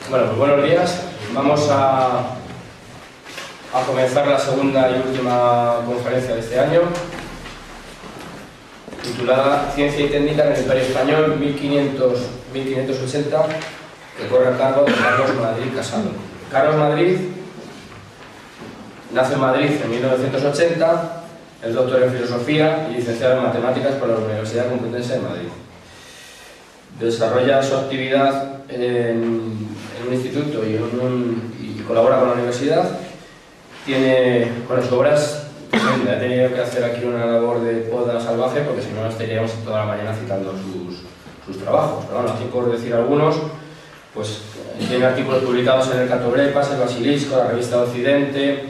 Bueno, pues buenos días. Vamos a comenzar la segunda y última conferencia de este año, titulada Ciencia y Técnica en el Imperio Español 1500-1580, que corre a cargo de Carlos Madrid Casado. Carlos Madrid nace en Madrid en 1980, es doctor en Filosofía y licenciado en Matemáticas por la Universidad Complutense de Madrid. Desarrolla su actividad en un instituto y colabora con la universidad. Tiene, con sus obras, he tenido que hacer aquí una labor de poda salvaje porque si no nos estaríamos toda la mañana citando sus trabajos. Pero bueno, aquí por decir algunos, pues tiene artículos publicados en el Catoblepas, el Basilisco, la Revista de Occidente,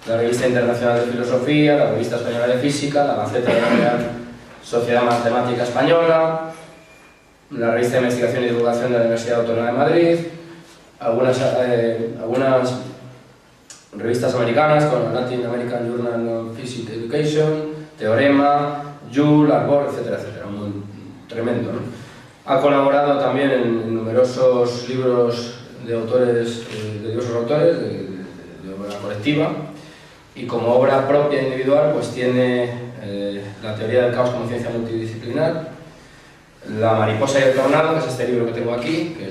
la Revista Internacional de Filosofía, la Revista Española de Física, la Gaceta de la Real Sociedad Matemática Española, la Revista de Investigación y Divulgación de la Universidad Autónoma de Madrid, algunas revistas americanas como Latin American Journal of Physics Education, Teorema, Joule, Arbor, etcétera, etcétera. Muy tremendo, ¿no? Ha colaborado también en numerosos libros de autores, de diversos autores, de obra colectiva, y como obra propia e individual pues tiene La teoría del caos como ciencia multidisciplinar, La mariposa y el tornado, que es este libro que tengo aquí, que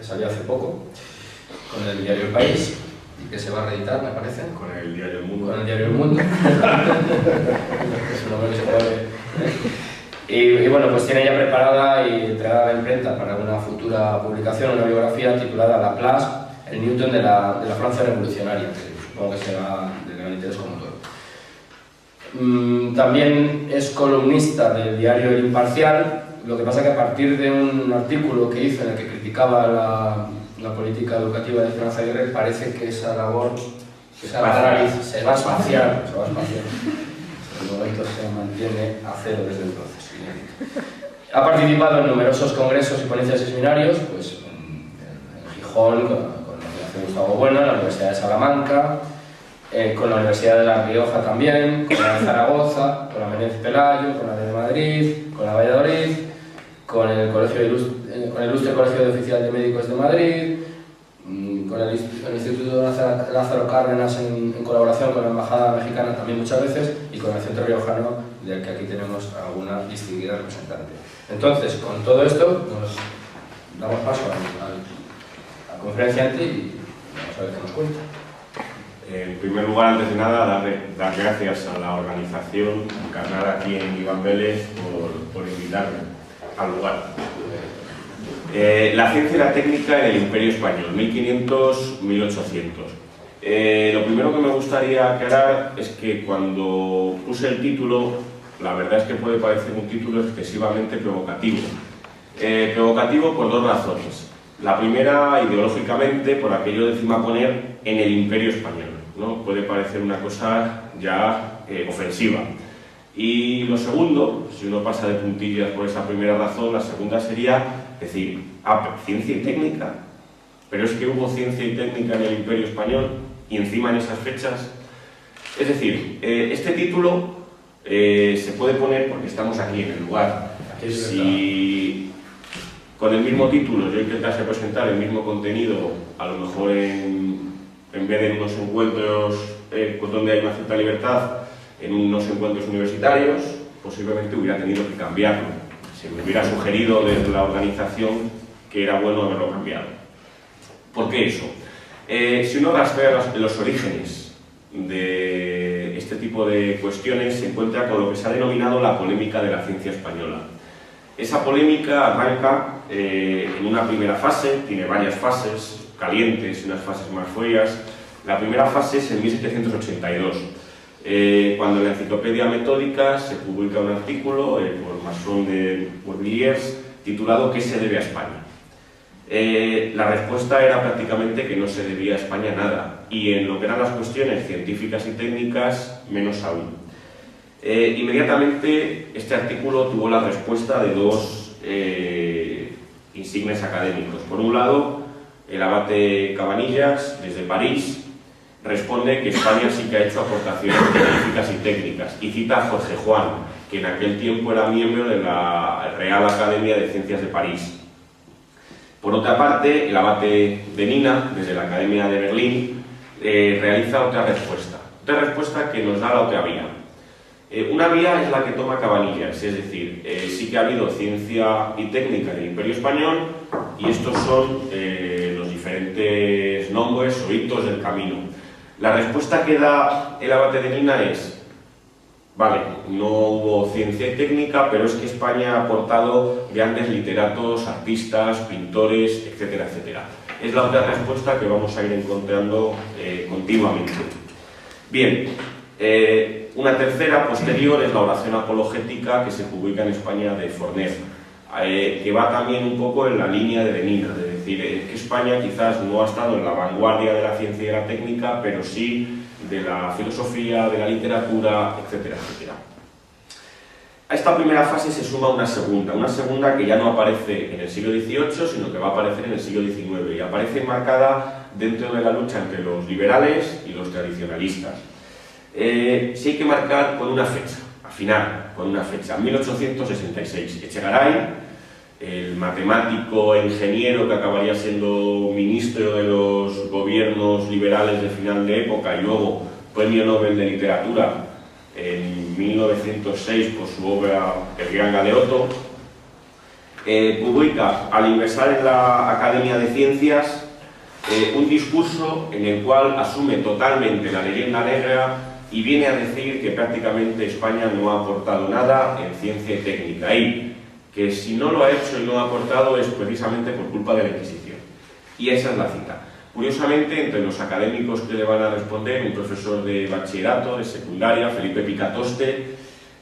salió hace poco, con el diario El País, y que se va a reeditar, me parece. Con el diario El Mundo. Con el diario El Mundo. Es un nombre que se puede... Y bueno, pues tiene ya preparada y entregada a la imprenta para una futura publicación una biografía titulada Laplace, el Newton de la Francia revolucionaria, que supongo que será de gran interés como todo. También es columnista del diario El Imparcial, lo que pasa que a partir de un artículo que hizo en el que criticaba la política educativa de Esperanza Aguirre, parece que esa labor se va a espaciar. De momento se mantiene a cero desde entonces. Ha participado en numerosos congresos y ponencias y seminarios, pues en Gijón, con la Fundación Gustavo Bueno, en la Universidad de Salamanca, con la Universidad de La Rioja también, con la de Zaragoza, con la Menéndez Pelayo, con la de Madrid, con la Valladolid, con el Ilustre Colegio de Oficiales de Médicos de Madrid, con el Instituto Lázaro Cárdenas en colaboración con la Embajada Mexicana también muchas veces, y con el Centro Riojano, del que aquí tenemos alguna distinguida representante. Entonces, con todo esto, nos damos paso al conferenciante y vamos a ver qué nos cuenta. En primer lugar, antes de nada, dar gracias a la organización encarnada aquí en Iván Vélez por invitarme al lugar. La ciencia y la técnica en el Imperio Español, 1500-1800. Lo primero que me gustaría aclarar es que cuando puse el título, la verdad es que puede parecer un título excesivamente provocativo. Provocativo por dos razones. La primera, ideológicamente, por aquello de encima poner en el Imperio Español, ¿no? Puede parecer una cosa ya ofensiva. Y lo segundo, si uno pasa de puntillas por esa primera razón, la segunda sería decir, ciencia y técnica, pero es que hubo ciencia y técnica en el Imperio Español y encima en esas fechas. Es decir, este título se puede poner porque estamos aquí en el lugar. Si con el mismo título yo intentase presentar el mismo contenido, a lo mejor en vez de unos encuentros donde hay una cierta libertad, en unos encuentros universitarios, posiblemente hubiera tenido que cambiarlo. Se me hubiera sugerido desde la organización que era bueno haberlo cambiado. ¿Por qué eso? Si uno rastrea los orígenes de este tipo de cuestiones, se encuentra con lo que se ha denominado la polémica de la ciencia española. Esa polémica arranca en una primera fase, tiene varias fases calientes y unas fases más frías. La primera fase es en 1782. Cuando en la Enciclopedia Metódica se publica un artículo por Masson de Morvilliers titulado ¿Qué se debe a España? La respuesta era prácticamente que no se debía a España nada, y en lo que eran las cuestiones científicas y técnicas, menos aún. Inmediatamente este artículo tuvo la respuesta de dos insignes académicos. Por un lado, el abate Cabanillas, desde París, responde que España sí que ha hecho aportaciones científicas y técnicas, y cita a Jorge Juan, que en aquel tiempo era miembro de la Real Academia de Ciencias de París. Por otra parte, el abate de Nina, desde la Academia de Berlín, realiza otra respuesta que nos da la otra vía. Una vía es la que toma Cabanillas, es decir, sí que ha habido ciencia y técnica en el Imperio Español y estos son los diferentes nombres o hitos del camino. La respuesta que da el abate de Nina es: vale, no hubo ciencia y técnica, pero es que España ha aportado grandes literatos, artistas, pintores, etcétera, etcétera. Es la otra respuesta que vamos a ir encontrando continuamente. Bien, una tercera, posterior, es la oración apologética que se publica en España de Forner, que va también un poco en la línea de Nina, es decir, que España quizás no ha estado en la vanguardia de la ciencia y de la técnica, pero sí de la filosofía, de la literatura, etcétera, etcétera. A esta primera fase se suma una segunda que ya no aparece en el siglo XVIII, sino que va a aparecer en el siglo XIX, y aparece marcada dentro de la lucha entre los liberales y los tradicionalistas. Sí hay que marcar con una fecha, afinar con una fecha, 1866. Echegaray, el matemático e ingeniero que acabaría siendo ministro de los gobiernos liberales de final de época y luego premio Nobel de Literatura en 1906 por su obra El Gran Galeoto, publica, al ingresar en la Academia de Ciencias, un discurso en el cual asume totalmente la leyenda negra y viene a decir que prácticamente España no ha aportado nada en ciencia y técnica, y que si no lo ha hecho y no ha aportado es precisamente por culpa de la Inquisición. Y esa es la cita. Curiosamente, entre los académicos que le van a responder, un profesor de bachillerato, de secundaria, Felipe Picatoste,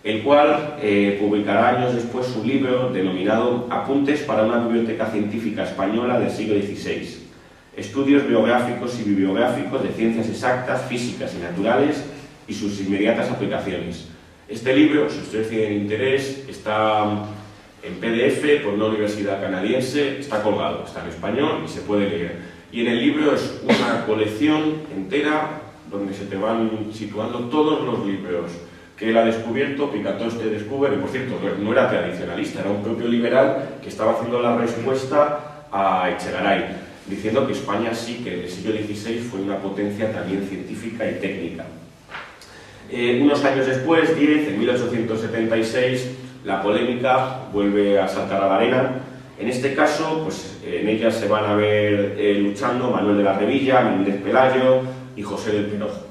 el cual publicará años después su libro denominado Apuntes para una biblioteca científica española del siglo XVI. Estudios biográficos y bibliográficos de ciencias exactas, físicas y naturales y sus inmediatas aplicaciones. Este libro, si ustedes tienen interés, está en PDF por una universidad canadiense, está colgado, está en español y se puede leer. Y en el libro es una colección entera donde se te van situando todos los libros que él ha descubierto, Picatoste descubre, y por cierto, no era tradicionalista, era un propio liberal que estaba haciendo la respuesta a Echegaray, diciendo que España sí que en el siglo XVI fue una potencia también científica y técnica. Unos años después, en 1876, la polémica vuelve a saltar a la arena. En este caso, pues, en ella se van a ver luchando Manuel de la Revilla, Méndez Pelayo y José del Pinojo.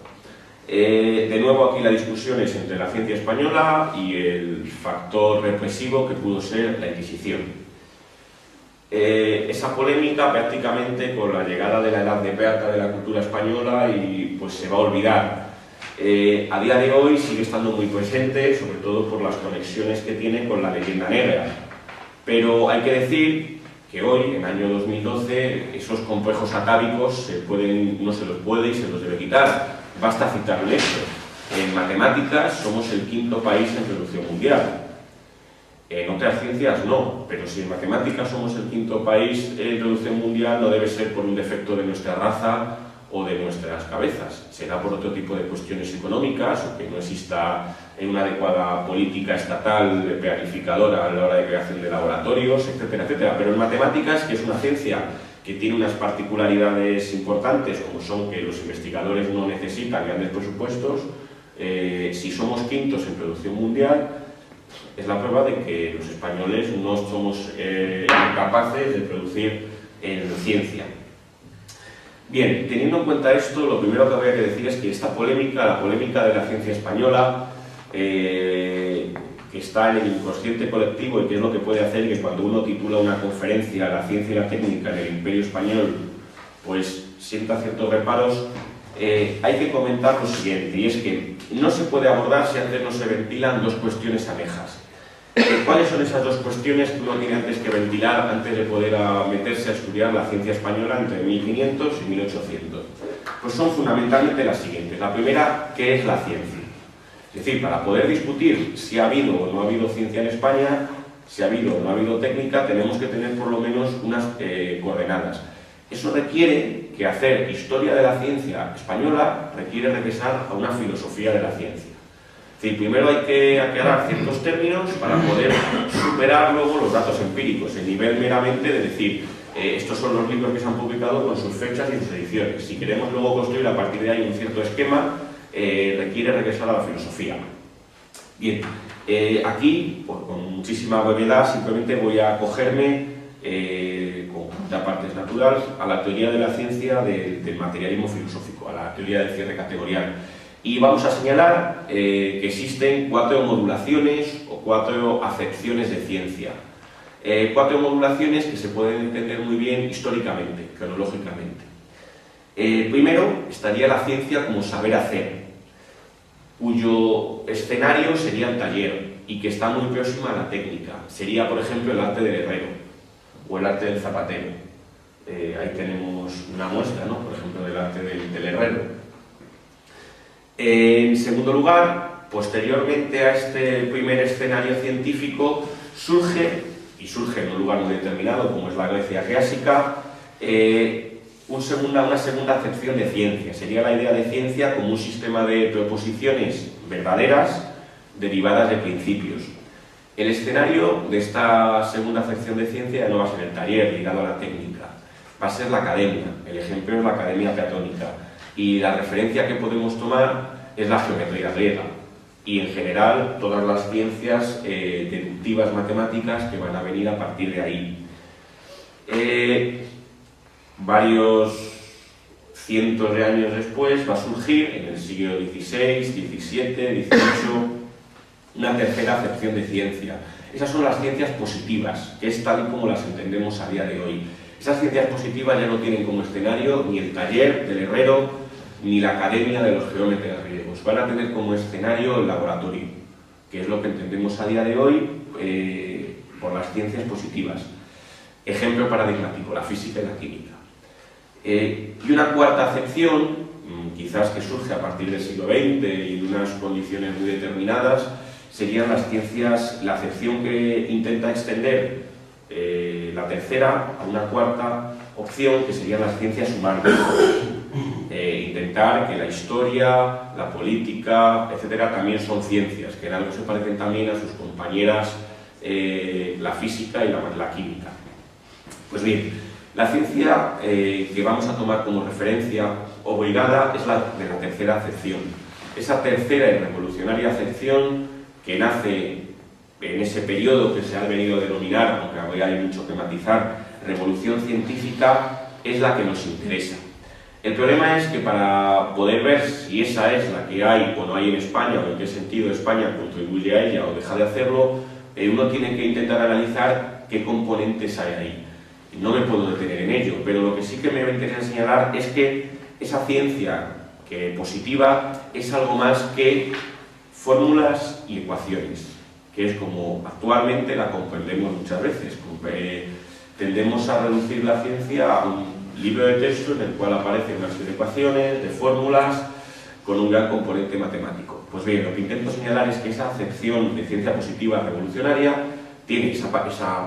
De nuevo aquí la discusión es entre la ciencia española y el factor represivo que pudo ser la Inquisición. Esa polémica prácticamente con la llegada de la Edad de Plata de la cultura española y pues se va a olvidar. A día de hoy sigue estando muy presente, sobre todo por las conexiones que tiene con la leyenda negra. Pero hay que decir que hoy, en el año 2012, esos complejos atávicos no se los puede y se los debe quitar. Basta citar un hecho. En matemáticas somos el quinto país en producción mundial. En otras ciencias no, pero si en matemáticas somos el quinto país en producción mundial no debe ser por un defecto de nuestra raza o de nuestras cabezas. Será por otro tipo de cuestiones económicas o que no exista una adecuada política estatal planificadora a la hora de creación de laboratorios, etcétera, etcétera. Pero en matemáticas, que es una ciencia que tiene unas particularidades importantes, como son que los investigadores no necesitan grandes presupuestos, si somos quintos en producción mundial, es la prueba de que los españoles no somos capaces de producir en ciencia. Bien, teniendo en cuenta esto, lo primero que habría que decir es que esta polémica, la polémica de la ciencia española, que está en el inconsciente colectivo y que es lo que puede hacer que cuando uno titula una conferencia La ciencia y la técnica en el Imperio Español, pues sienta ciertos reparos, hay que comentar lo siguiente, y es que no se puede abordar si antes no se ventilan dos cuestiones anejas. ¿Cuáles son esas dos cuestiones que uno tiene antes que ventilar antes de poder meterse a estudiar la ciencia española entre 1500 y 1800? Pues son fundamentalmente las siguientes. La primera, ¿qué es la ciencia? Es decir, para poder discutir si ha habido o no ha habido ciencia en España, si ha habido o no ha habido técnica, tenemos que tener por lo menos unas coordenadas. Eso requiere que hacer historia de la ciencia española requiere regresar a una filosofía de la ciencia. Es decir, primero hay que aclarar ciertos términos para poder superar luego los datos empíricos, el nivel meramente de decir Estos son los libros que se han publicado con sus fechas y sus ediciones. Si queremos luego construir a partir de ahí un cierto esquema, requiere regresar a la filosofía. Bien, aquí, pues, con muchísima brevedad, simplemente voy a acogerme, con ya partes naturales, a la teoría de la ciencia del materialismo filosófico, a la teoría del cierre categorial. Y vamos a señalar que existen 4 modulaciones o 4 acepciones de ciencia. 4 modulaciones que se pueden entender muy bien históricamente, cronológicamente. Primero estaría la ciencia como saber hacer, cuyo escenario sería el taller y que está muy próxima a la técnica. Sería, por ejemplo, el arte del herrero o el arte del zapatero. Ahí tenemos una muestra, ¿no?, por ejemplo, del arte del herrero. En segundo lugar, posteriormente a este primer escenario científico, surge en un lugar muy determinado, como es la Grecia clásica, una segunda acepción de ciencia. Sería la idea de ciencia como un sistema de proposiciones verdaderas derivadas de principios. El escenario de esta segunda acepción de ciencia no va a ser el taller ligado a la técnica, va a ser la academia. El ejemplo es la academia platónica y la referencia que podemos tomar es la geometría griega y en general todas las ciencias deductivas matemáticas que van a venir a partir de ahí. Varios cientos de años después va a surgir, en el siglo XVI, XVII, XVIII, una tercera acepción de ciencia. Esas son las ciencias positivas, que es tal y como las entendemos a día de hoy. Esas ciencias positivas ya no tienen como escenario ni el taller del herrero, ni la academia de los geómetras griegos. Van a tener como escenario el laboratorio, que es lo que entendemos a día de hoy por las ciencias positivas. Ejemplo paradigmático, la física y la química. Y una cuarta acepción, quizás que surge a partir del siglo XX y de unas condiciones muy determinadas, serían las ciencias, la acepción que intenta extender la tercera a una cuarta opción, que serían las ciencias humanas. Intentar que la historia, la política, etcétera, también son ciencias, que en algo se parecen también a sus compañeras la física y la química. Pues bien, la ciencia que vamos a tomar como referencia obligada es la de la tercera acepción. Esa tercera y revolucionaria acepción que nace en ese periodo que se ha venido a denominar, aunque habría mucho que matizar, revolución científica, es la que nos interesa. El problema es que para poder ver si esa es la que hay o no hay en España, o en qué sentido España contribuye a ella o deja de hacerlo, uno tiene que intentar analizar qué componentes hay ahí. No me puedo detener en ello, pero lo que sí que me interesa señalar es que esa ciencia positiva es algo más que fórmulas y ecuaciones, que es como actualmente la comprendemos muchas veces. Tendemos a reducir la ciencia a un libro de texto en el cual aparecen una serie de ecuaciones, de fórmulas, con un gran componente matemático. Pues bien, lo que intento señalar es que esa acepción de ciencia positiva revolucionaria tiene esa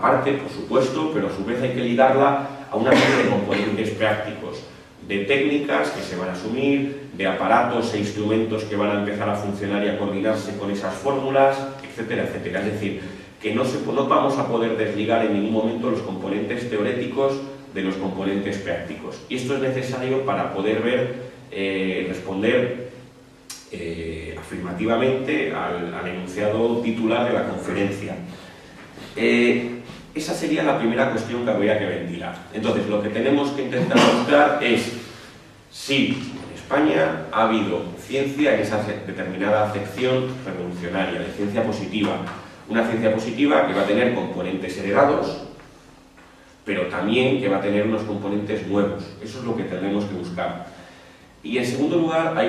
parte, por supuesto, pero a su vez hay que ligarla a una serie de componentes prácticos, de técnicas que se van a asumir, de aparatos e instrumentos que van a empezar a funcionar y a coordinarse con esas fórmulas, etcétera, etcétera. Es decir, que no vamos a poder desligar en ningún momento los componentes teóricos de los componentes prácticos. Y esto es necesario para poder responder afirmativamente al enunciado titular de la conferencia. Esa sería la primera cuestión que habría que ventilar. Entonces, lo que tenemos que intentar buscar es si en España ha habido ciencia en esa determinada acepción revolucionaria, de ciencia positiva. Una ciencia positiva que va a tener componentes heredados, pero también que va a tener unos componentes nuevos. Eso es lo que tenemos que buscar. Y en segundo lugar, hay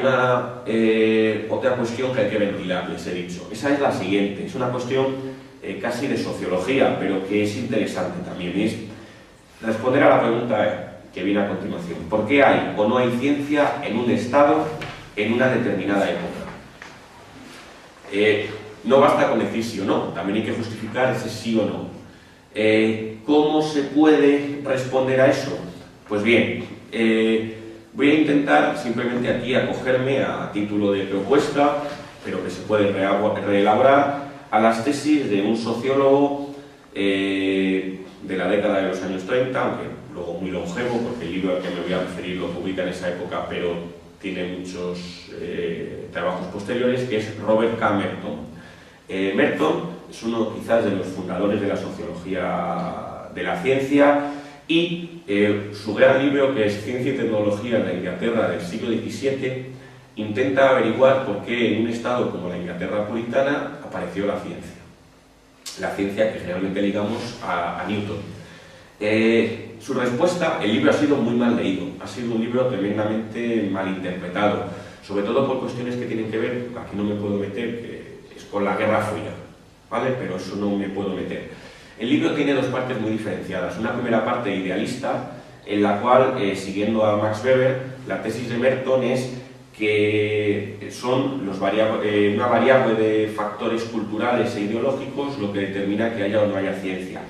otra cuestión que hay que ventilar, les he dicho. Esa es la siguiente. Es una cuestión casi de sociología, pero que es interesante también. Es responder a la pregunta que viene a continuación. ¿Por qué hay o no hay ciencia en un estado en una determinada época? No basta con decir sí o no, también hay que justificar ese sí o no. ¿Cómo se puede responder a eso? Pues bien, voy a intentar simplemente aquí acogerme a título de propuesta, pero que se puede reelaborar, a las tesis de un sociólogo de la década de los años 30, aunque luego muy longevo, porque el libro al que me voy a referir lo publica en esa época, pero tiene muchos trabajos posteriores, que es Robert K. Merton. Merton es uno quizás de los fundadores de la sociología de la ciencia, y su gran libro, que es Ciencia y Tecnología en la Inglaterra del siglo XVII, intenta averiguar por qué en un estado como la Inglaterra puritana apareció la ciencia. La ciencia que generalmente ligamos a Newton. Su respuesta, el libro ha sido muy mal leído, ha sido un libro tremendamente mal interpretado, sobre todo por cuestiones que tienen que ver, aquí no me puedo meter, que es con la Guerra Fría, ¿vale? Pero eso no me puedo meter. El libro tiene dos partes muy diferenciadas, una primera parte idealista, en la cual, siguiendo a Max Weber, la tesis de Merton es que son una variable de factores culturales e ideológicos lo que determina que haya o no haya ciencia.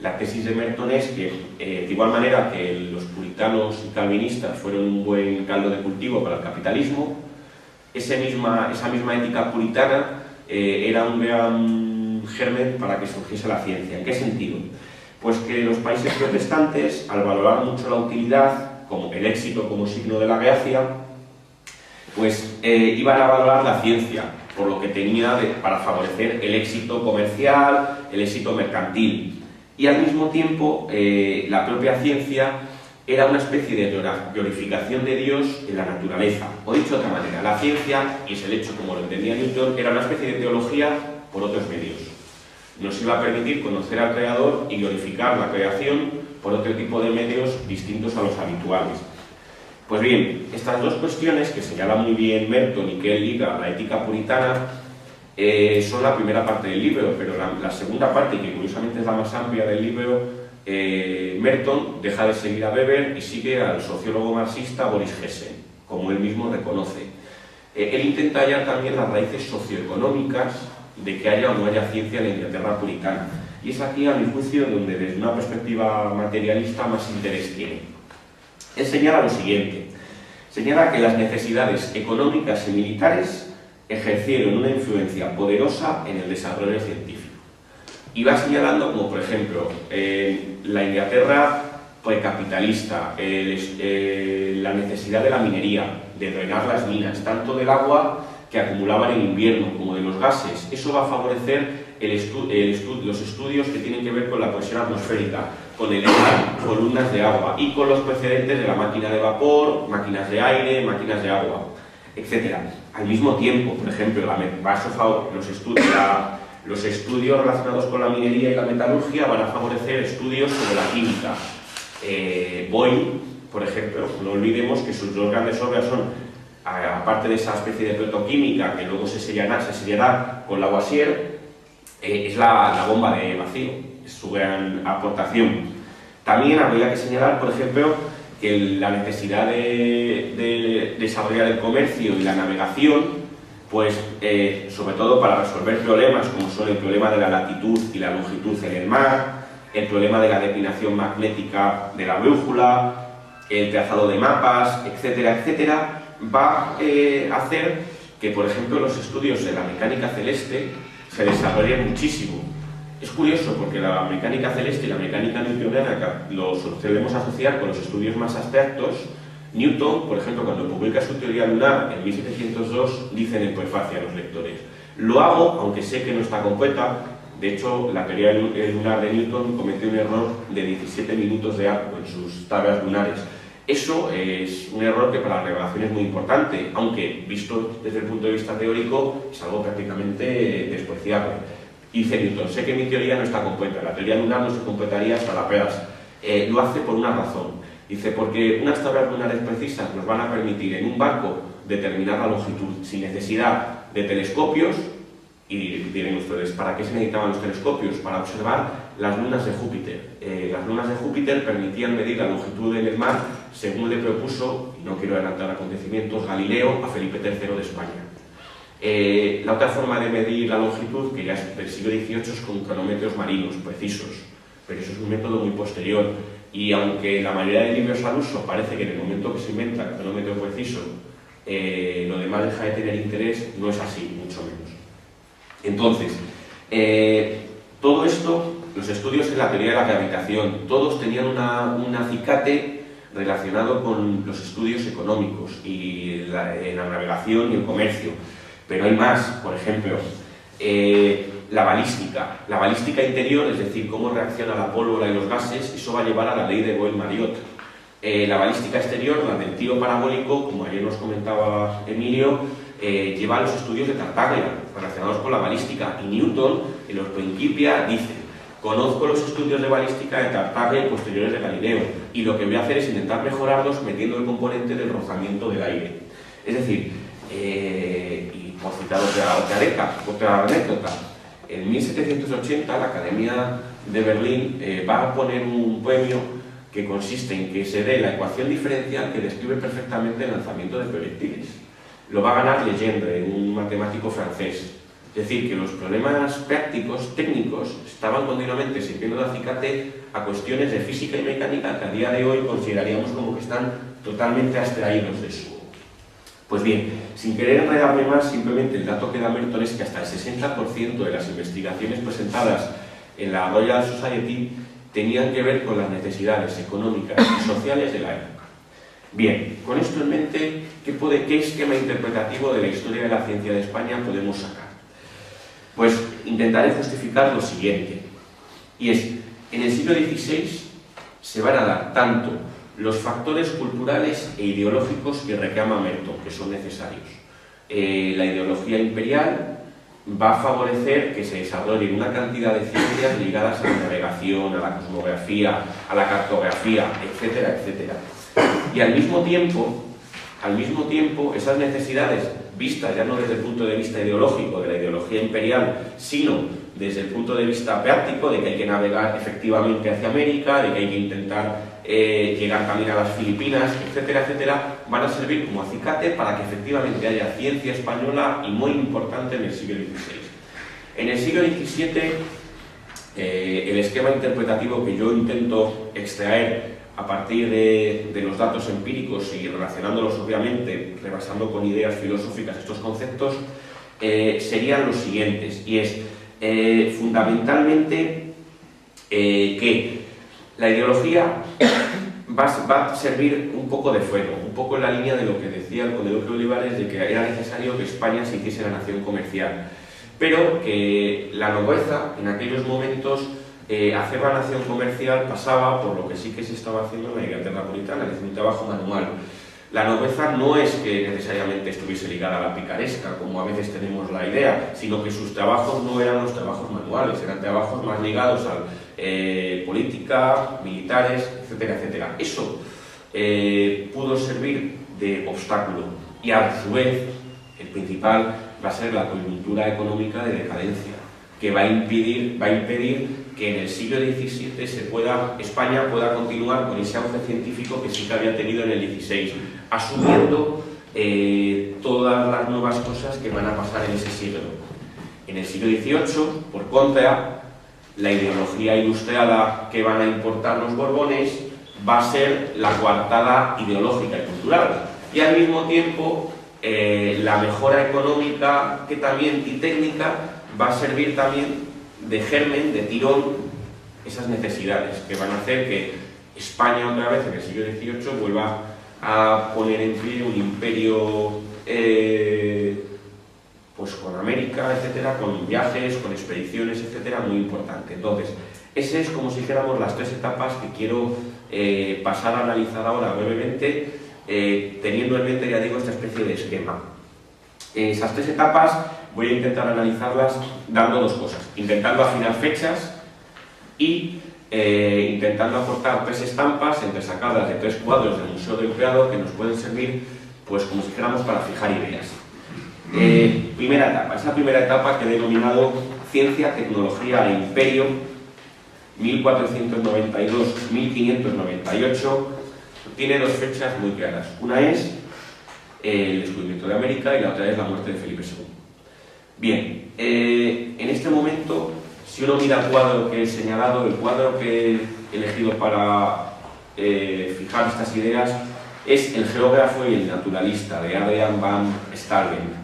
La tesis de Merton es que, de igual manera que los puritanos y calvinistas fueron un buen caldo de cultivo para el capitalismo, esa misma ética puritana era un gran germen para que surgiese la ciencia. ¿En qué sentido? Pues que los países protestantes, al valorar mucho la utilidad, como el éxito como signo de la gracia, pues iban a valorar la ciencia por lo que tenía para favorecer el éxito comercial, el éxito mercantil. Y al mismo tiempo, la propia ciencia era una especie de glorificación de Dios en la naturaleza. O dicho de otra manera, la ciencia, y es el hecho como lo entendía Newton, era una especie de teología por otros medios. Nos iba a permitir conocer al Creador y glorificar la creación por otro tipo de medios distintos a los habituales. Pues bien, estas dos cuestiones que señala muy bien Merton y que él liga a la ética puritana son la primera parte del libro, pero la segunda parte, que curiosamente es la más amplia del libro, Merton deja de seguir a Weber y sigue al sociólogo marxista Boris Hessen, como él mismo reconoce. Él intenta hallar también las raíces socioeconómicas de que haya o no haya ciencia en la Inglaterra puritana. Y es aquí, a mi juicio, donde desde una perspectiva materialista más interés tiene. Él señala lo siguiente, señala que las necesidades económicas y militares ejercieron una influencia poderosa en el desarrollo científico. Y va señalando como, por ejemplo, la Inglaterra precapitalista, la necesidad de la minería, de drenar las minas, tanto del agua que acumulaban en invierno como de los gases. Eso va a favorecer los estudios que tienen que ver con la presión atmosférica, con el columnas de agua y con los precedentes de la máquina de vapor, máquinas de aire, máquinas de agua, etc. Al mismo tiempo, por ejemplo, los estudios relacionados con la minería y la metalurgia van a favorecer estudios sobre la química. Boyle, por ejemplo, no olvidemos que sus dos grandes obras son, aparte de esa especie de protoquímica que luego se sellará con Lavoisier, es la bomba de vacío, es su gran aportación. También habría que señalar, por ejemplo, que la necesidad de desarrollar el comercio y la navegación, pues sobre todo para resolver problemas como son el problema de la latitud y la longitud en el mar, el problema de la declinación magnética de la brújula, el trazado de mapas, etcétera, etcétera, va a hacer que, por ejemplo, los estudios de la mecánica celeste se desarrollen muchísimo. Es curioso porque la mecánica celeste y la mecánica newtoniana lo solemos asociar con los estudios más abstractos. Newton, por ejemplo, cuando publica su teoría lunar en 1702, dice en el prefacio a los lectores: lo hago, aunque sé que no está completa. De hecho, la teoría lunar de Newton cometió un error de 17 minutos de arco en sus tablas lunares. Eso es un error que para la revelación es muy importante, aunque visto desde el punto de vista teórico es algo prácticamente despreciable. Dice Newton: sé que mi teoría no está completa, la teoría lunar no se completaría hasta la pedas. Lo hace por una razón. Dice, porque unas tablas lunares precisas nos van a permitir en un barco determinar la longitud sin necesidad de telescopios. Y dirán ustedes, ¿para qué se necesitaban los telescopios? Para observar las lunas de Júpiter. Las lunas de Júpiter permitían medir la longitud en el mar según le propuso, y no quiero adelantar acontecimientos, Galileo a Felipe III de España. La otra forma de medir la longitud, que ya es del siglo XVIII, es con cronómetros marinos precisos, pero eso es un método muy posterior. Y aunque la mayoría de libros al uso parece que en el momento que se inventa el cronómetro preciso, lo demás deja de tener interés, no es así, mucho menos. Entonces, todo esto los estudios en la teoría de la gravitación, todos tenían un acicate relacionado con los estudios económicos y la navegación y el comercio. Pero hay más, por ejemplo, la balística interior, es decir, cómo reacciona la pólvora y los gases, eso va a llevar a la ley de Boyle-Mariotte. La balística exterior, la del tiro parabólico, como ayer nos comentaba Emilio, lleva a los estudios de Tartaglia, relacionados con la balística, y Newton, en los Principia, dice: conozco los estudios de balística de Tartaglia y posteriores de Galileo, y lo que voy a hacer es intentar mejorarlos metiendo el componente del rozamiento del aire. Es decir, y por citar otra anécdota, en 1780 la Academia de Berlín va a poner un premio que consiste en que se dé la ecuación diferencial que describe perfectamente el lanzamiento de proyectiles. Lo va a ganar Legendre, un matemático francés. Es decir, que los problemas prácticos, técnicos, estaban continuamente sirviendo de acicate a cuestiones de física y mecánica que a día de hoy consideraríamos como que están totalmente abstraídos de eso. Pues bien, sin querer enredarme más, simplemente el dato que da Merton es que hasta el 60% de las investigaciones presentadas en la Royal Society tenían que ver con las necesidades económicas y sociales de la época. Bien, con esto en mente, ¿qué esquema interpretativo de la historia de la ciencia de España podemos sacar? Pues intentaré justificar lo siguiente, y es: en el siglo XVI se van a dar tanto los factores culturales e ideológicos que reclama Merton, que son necesarios. La ideología imperial va a favorecer que se desarrollen una cantidad de ciencias ligadas a la navegación, a la cosmografía, a la cartografía, etcétera, etcétera. Y al mismo tiempo, esas necesidades vistas ya no desde el punto de vista ideológico de la ideología imperial, sino desde el punto de vista práctico de que hay que navegar efectivamente hacia América, de que hay que intentar llegar también a las Filipinas, etcétera, etcétera, van a servir como acicate para que efectivamente haya ciencia española y muy importante en el siglo XVI. En el siglo XVII, el esquema interpretativo que yo intento extraer a partir de los datos empíricos y relacionándolos obviamente, rebasando con ideas filosóficas estos conceptos, serían los siguientes, y es fundamentalmente que la ideología va a servir un poco de freno, un poco en la línea de lo que decía el conde Duque Olivares, de que era necesario que España se hiciese la nación comercial, pero que la nobleza en aquellos momentos hacer la nación comercial pasaba por lo que sí que se estaba haciendo en la Inglaterra puritana, es decir, un trabajo manual. La nobleza no es que necesariamente estuviese ligada a la picaresca, como a veces tenemos la idea, sino que sus trabajos no eran los trabajos manuales, eran trabajos más ligados a política, militares, etcétera, etcétera. Eso pudo servir de obstáculo, y a su vez el principal va a ser la coyuntura económica de decadencia, que va a impedir que en el siglo XVII España pueda continuar con ese auge científico que sí que había tenido en el XVI, asumiendo todas las nuevas cosas que van a pasar en ese siglo. En el siglo XVIII, por contra, la ideología ilustrada que van a importar los Borbones va a ser la coartada ideológica y cultural, y al mismo tiempo la mejora económica y técnica va a servir también de germen, de tirón, esas necesidades que van a hacer que España otra vez en el siglo XVIII vuelva a poner en pie un imperio pues con América, etcétera, con viajes, con expediciones, etcétera, muy importante. Entonces, ese es como si dijéramos las tres etapas que quiero pasar a analizar ahora brevemente, teniendo en mente, ya digo, esta especie de esquema. Esas tres etapas voy a intentar analizarlas dando dos cosas: intentando afinar fechas y intentando aportar tres estampas entresacadas de tres cuadros del Museo del Prado que nos pueden servir, pues como si dijéramos, para fijar ideas. Primera etapa, esa primera etapa que he denominado Ciencia, Tecnología e Imperio, 1492-1598, tiene dos fechas muy claras. Una es el descubrimiento de América y la otra es la muerte de Felipe II. Bien, en este momento, si uno mira el cuadro que he señalado, el cuadro que he elegido para fijar estas ideas es El geógrafo y el naturalista, de Adrian van Stalbeck.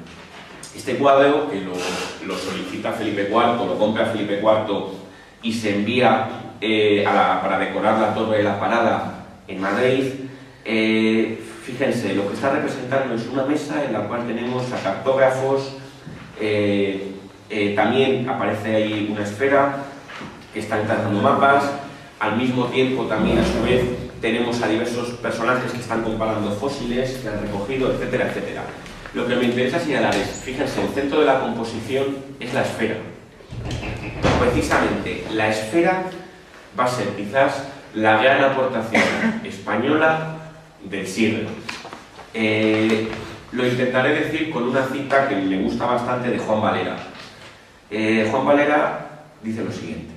Este cuadro, que lo solicita Felipe IV, lo compra Felipe IV y se envía para decorar la Torre de la Parada en Madrid. Fíjense, lo que está representando es una mesa en la cual tenemos a cartógrafos, también aparece ahí una esfera que están trazando mapas, al mismo tiempo también a su vez tenemos a diversos personajes que están comparando fósiles que han recogido, etcétera, etcétera. Lo que me interesa señalar es, fíjense, el centro de la composición es la esfera. Precisamente, la esfera va a ser quizás la gran aportación española del siglo. Lo intentaré decir con una cita que me gusta bastante de Juan Valera. Juan Valera dice lo siguiente: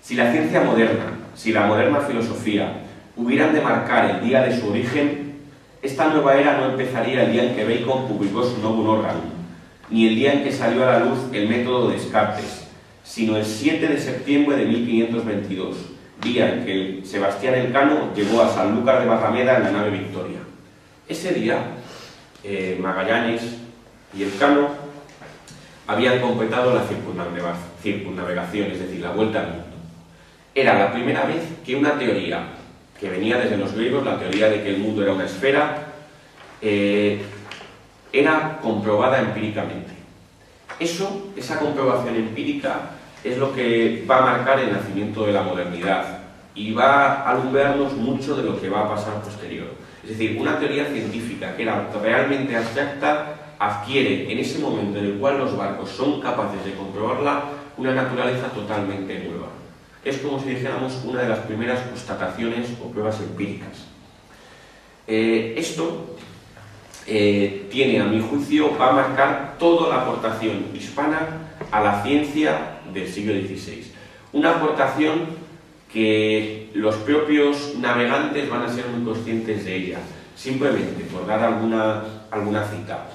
si la ciencia moderna, si la moderna filosofía hubieran de marcar el día de su origen, esta nueva era no empezaría el día en que Bacon publicó su Novum Organum, ni el día en que salió a la luz el método de Descartes, sino el 7 de septiembre de 1522, día en que Sebastián Elcano llegó a Sanlúcar de Barrameda en la nave Victoria. Ese día, Magallanes y Elcano habían completado la circunnavegación, es decir, la vuelta al mundo. Era la primera vez que una teoría que venía desde los griegos, la teoría de que el mundo era una esfera, era comprobada empíricamente. Esa comprobación empírica es lo que va a marcar el nacimiento de la modernidad y va a alumbrarnos mucho de lo que va a pasar posterior. Es decir, una teoría científica que era realmente abstracta adquiere en ese momento en el cual los barcos son capaces de comprobarla una naturaleza totalmente nueva. Es como si dijéramos una de las primeras constataciones o pruebas empíricas. Esto tiene, a mi juicio, va a marcar toda la aportación hispana a la ciencia del siglo XVI. Una aportación que los propios navegantes van a ser muy conscientes de ella. Simplemente, por dar alguna cita.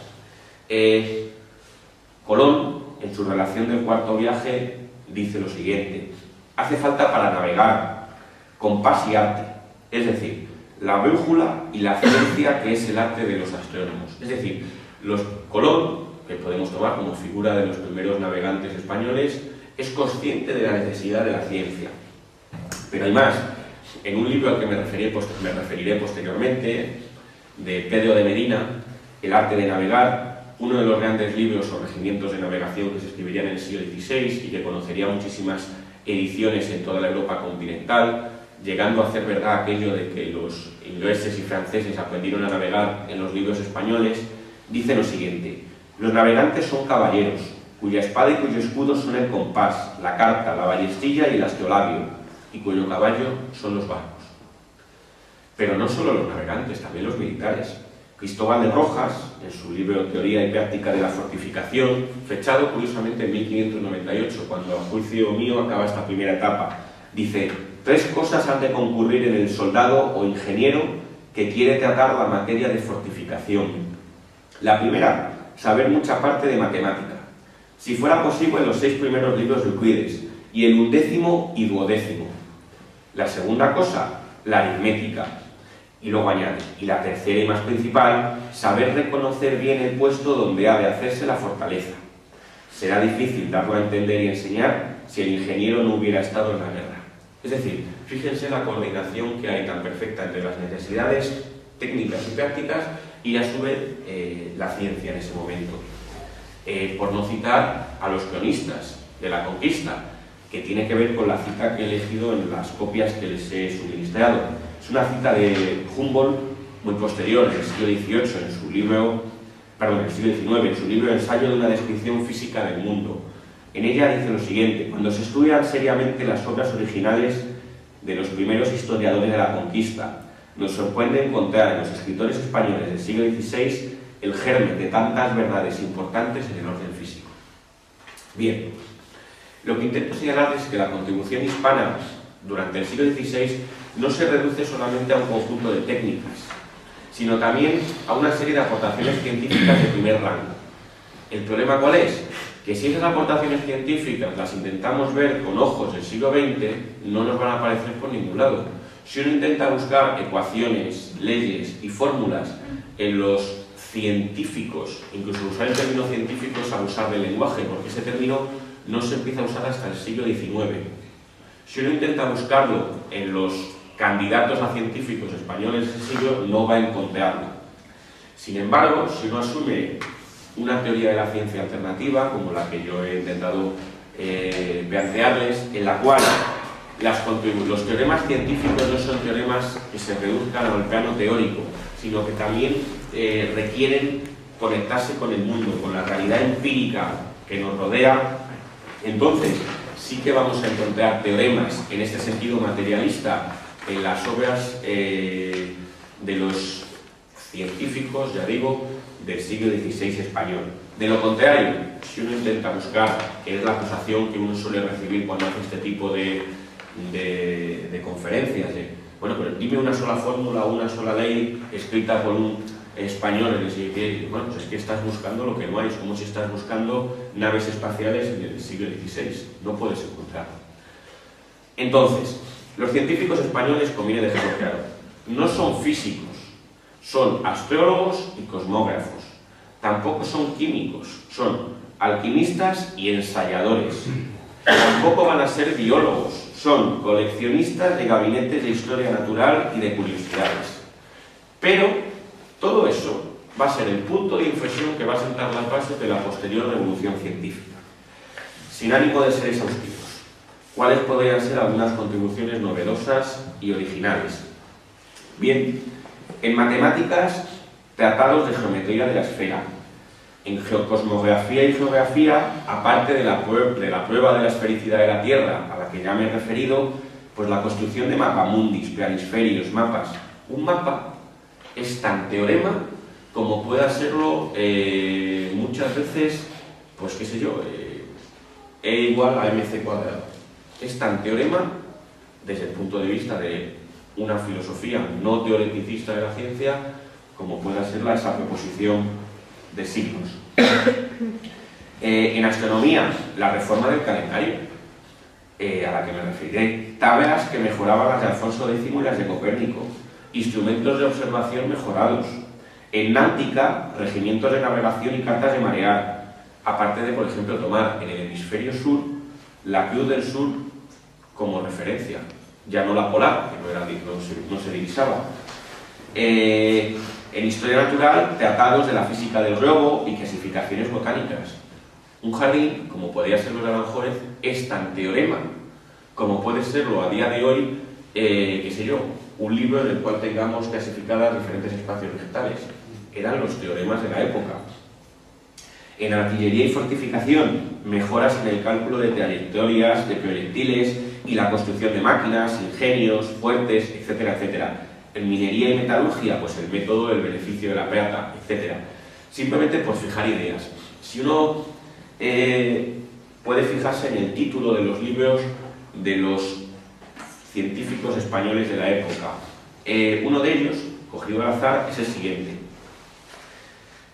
Colón, en su relación del cuarto viaje, dice lo siguiente: hace falta para navegar compás y arte, es decir, la brújula y la ciencia que es el arte de los astrónomos. Es decir, Colón, que podemos tomar como figura de los primeros navegantes españoles, es consciente de la necesidad de la ciencia. Pero hay más. En un libro al que me referiré posteriormente, de Pedro de Medina, El arte de navegar, uno de los grandes libros o regimientos de navegación que se escribirían en el siglo XVI y que conocería muchísimas ediciones en toda la Europa continental, llegando a hacer verdad aquello de que los ingleses y franceses aprendieron a navegar en los libros españoles, dice lo siguiente: los navegantes son caballeros, cuya espada y cuyo escudo son el compás, la carta, la ballestilla y el astrolabio, y cuyo caballo son los barcos. Pero no solo los navegantes, también los militares. Cristóbal de Rojas, en su libro Teoría y Práctica de la Fortificación, fechado curiosamente en 1598, cuando a juicio mío acaba esta primera etapa, dice: 3 cosas han de concurrir en el soldado o ingeniero que quiere tratar la materia de fortificación. La primera, saber mucha parte de matemática. Si fuera posible, los 6 primeros libros de Euclides, y el 11º y 12º. La segunda cosa, la aritmética. Y luego añade: y la tercera y más principal, saber reconocer bien el puesto donde ha de hacerse la fortaleza. Será difícil darlo a entender y enseñar si el ingeniero no hubiera estado en la guerra. Es decir, fíjense la coordinación que hay tan perfecta entre las necesidades técnicas y prácticas y a su vez la ciencia en ese momento. Por no citar a los cronistas de la conquista, que tiene que ver con la cita que he elegido en las copias que les he suministrado. Es una cita de Humboldt muy posterior, en el siglo XVIII, en su libro Ensayo de una descripción física del mundo. En ella dice lo siguiente: cuando se estudian seriamente las obras originales de los primeros historiadores de la conquista, nos sorprende encontrar en los escritores españoles del siglo XVI el germen de tantas verdades importantes en el orden físico. Bien, lo que intento señalar es que la contribución hispana durante el siglo XVI no se reduce solamente a un conjunto de técnicas, sino también a una serie de aportaciones científicas de primer rango. ¿El problema cuál es? Que si esas aportaciones científicas las intentamos ver con ojos del siglo XX, no nos van a aparecer por ningún lado. Si uno intenta buscar ecuaciones, leyes y fórmulas en los científicos, incluso usar el término científico es abusar del lenguaje, porque ese término no se empieza a usar hasta el siglo XIX. Si uno intenta buscarlo en los candidatos a científicos españoles de ese siglo, no va a encontrarlo. Sin embargo, si uno asume una teoría de la ciencia alternativa, como la que yo he intentado plantearles, en la cual los teoremas científicos no son teoremas que se reduzcan al plano teórico, sino que también requieren conectarse con el mundo, con la realidad empírica que nos rodea. Entonces, sí que vamos a encontrar teoremas en este sentido materialista en las obras de los científicos, ya digo, del siglo XVI español. De lo contrario, si uno intenta buscar, que es la acusación que uno suele recibir cuando hace este tipo de conferencias, bueno, pero dime una sola fórmula, una sola ley escrita por un español en el siglo XVI. Bueno, pues es que estás buscando lo que no hay, es como si estás buscando naves espaciales en el siglo XVI, no puedes encontrarlo. Entonces, los científicos españoles, conviene dejarlo claro, no son físicos, son astrólogos y cosmógrafos. Tampoco son químicos, son alquimistas y ensayadores. Tampoco van a ser biólogos, son coleccionistas de gabinetes de historia natural y de curiosidades. Pero todo eso va a ser el punto de inflexión que va a sentar las bases de la posterior revolución científica. Sin ánimo de ser exhaustivos, ¿cuáles podrían ser algunas contribuciones novedosas y originales? Bien, en matemáticas, tratados de geometría de la esfera. En cosmografía y geografía, aparte de la prueba de la esfericidad de la Tierra, a la que ya me he referido, pues la construcción de mapamundis, planisferios, mapas. Un mapa es tan teorema como pueda serlo muchas veces, pues qué sé yo, E igual a mc cuadrado. Es tan teorema desde el punto de vista de una filosofía no teoreticista de la ciencia como pueda ser esa proposición de signos. En astronomía, la reforma del calendario, a la que me referiré, tablas que mejoraban las de Alfonso X y las de Copérnico, instrumentos de observación mejorados. En náutica, regimientos de navegación y cartas de marear, aparte de, por ejemplo, tomar en el hemisferio sur la Cruz del Sur como referencia, ya no la polar, que no se divisaba. En historia natural, tratados de la física del globo y clasificaciones botánicas. Un jardín, como podría serlo de Aranjuez, es tan teorema como puede serlo a día de hoy, qué sé yo, un libro en el cual tengamos clasificadas diferentes espacios vegetales. Eran los teoremas de la época. En artillería y fortificación, mejoras en el cálculo de trayectorias, de proyectiles y la construcción de máquinas, ingenios, fuertes, etcétera, etcétera. En minería y metalurgia, pues el método del beneficio de la plata, etcétera. Simplemente por fijar ideas. Si uno puede fijarse en el título de los libros de los científicos españoles de la época, uno de ellos, cogido al azar, es el siguiente.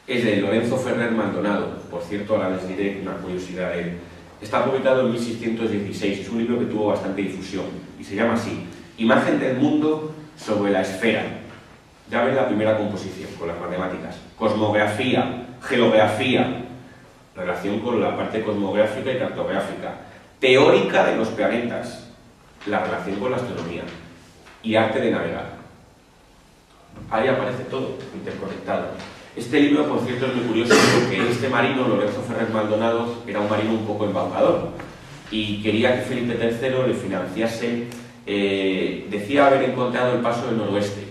Es de Lorenzo Ferrer Maldonado. Por cierto, ahora les diré una curiosidad de él. Está publicado en 1616, es un libro que tuvo bastante difusión y se llama así: Imagen del mundo sobre la esfera. Ya ven la primera composición con las matemáticas. Cosmografía, geografía, relación con la parte cosmográfica y cartográfica. Teórica de los planetas, la relación con la astronomía. Y arte de navegar. Ahí aparece todo interconectado. Este libro, por cierto, es muy curioso porque este marino, Lorenzo Ferrer Maldonado, era un marino un poco embaucador y quería que Felipe III le financiase, decía haber encontrado el paso del noroeste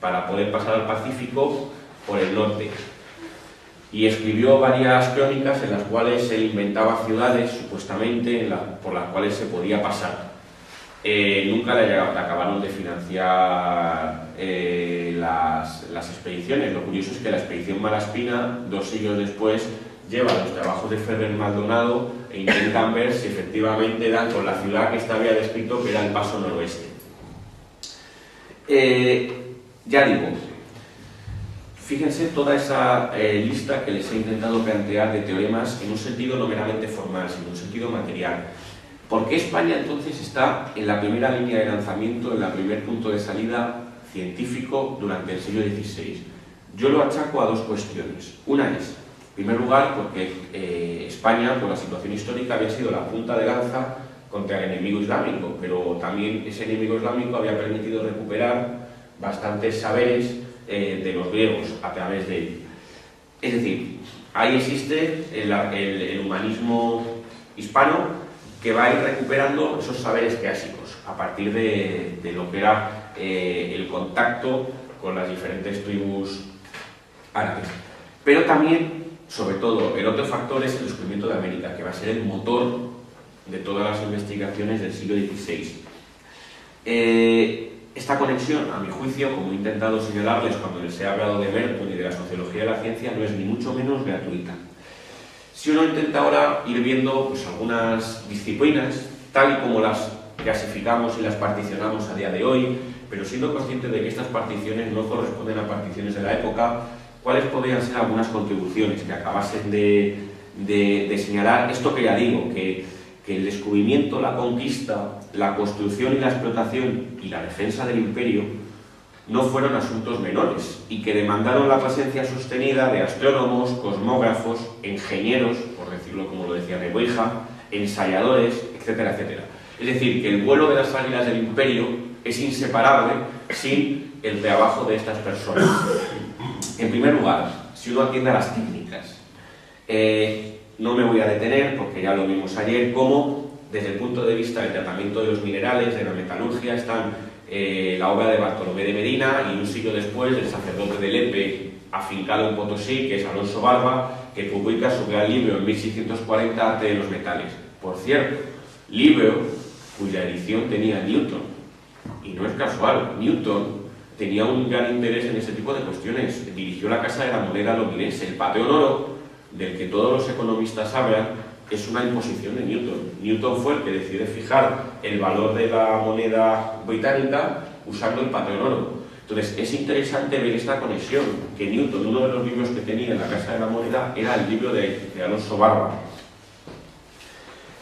para poder pasar al Pacífico por el norte. Y escribió varias crónicas en las cuales él inventaba ciudades, supuestamente, por las cuales se podía pasar. Nunca le acabaron de financiar las expediciones. Lo curioso es que la expedición Malaspina, 2 siglos después, lleva los trabajos de Ferrer Maldonado e intentan ver si efectivamente dan con la ciudad que había descrito, que era el paso noroeste. Ya digo, fíjense toda esa lista que les he intentado plantear de teoremas en un sentido no meramente formal, sino en un sentido material. ¿Por qué España entonces está en la primera línea de lanzamiento, en el primer punto de salida científico durante el siglo XVI? Yo lo achaco a 2 cuestiones. Una es, en primer lugar, porque España, por la situación histórica, había sido la punta de lanza contra el enemigo islámico, pero también ese enemigo islámico había permitido recuperar bastantes saberes de los griegos a través de él. Es decir, ahí existe el humanismo hispano que va a ir recuperando esos saberes clásicos a partir de lo que era el contacto con las diferentes tribus árabes. Pero también, sobre todo, el otro factor es el descubrimiento de América, que va a ser el motor de todas las investigaciones del siglo XVI. Esta conexión, a mi juicio, como he intentado señalarles cuando les he hablado de Merton y de la sociología de la ciencia, no es ni mucho menos gratuita. Si uno intenta ahora ir viendo pues, algunas disciplinas, tal y como las clasificamos y las particionamos a día de hoy, pero siendo conscientes de que estas particiones no corresponden a particiones de la época, ¿cuáles podrían ser algunas contribuciones que acabasen de señalar esto que ya digo, que el descubrimiento, la conquista, la construcción y la explotación y la defensa del imperio no fueron asuntos menores y que demandaron la presencia sostenida de astrónomos, cosmógrafos, ingenieros, por decirlo como lo decía Nebuija, ensayadores, etcétera, etcétera? Es decir, que el vuelo de las águilas del imperio es inseparable sin el trabajo de estas personas. En primer lugar, si uno atiende a las técnicas, no me voy a detener, porque ya lo vimos ayer, cómo desde el punto de vista del tratamiento de los minerales, de la metalurgia, están la obra de Bartolomé de Medina y un siglo después del sacerdote de Lepe, afincado en Potosí, que es Alonso Barba, que publica su gran libro en 1640, Arte de los metales. Por cierto, libro cuya edición tenía Newton, y no es casual, Newton tenía un gran interés en ese tipo de cuestiones. Dirigió la Casa de la Moneda londinense. El Pateo Oro, del que todos los economistas hablan, es una imposición de Newton. Newton fue el que decidió fijar el valor de la moneda británica usando el Pateo Oro. Entonces, es interesante ver esta conexión, que Newton, uno de los libros que tenía en la Casa de la Moneda, era el libro de Alonso Barba.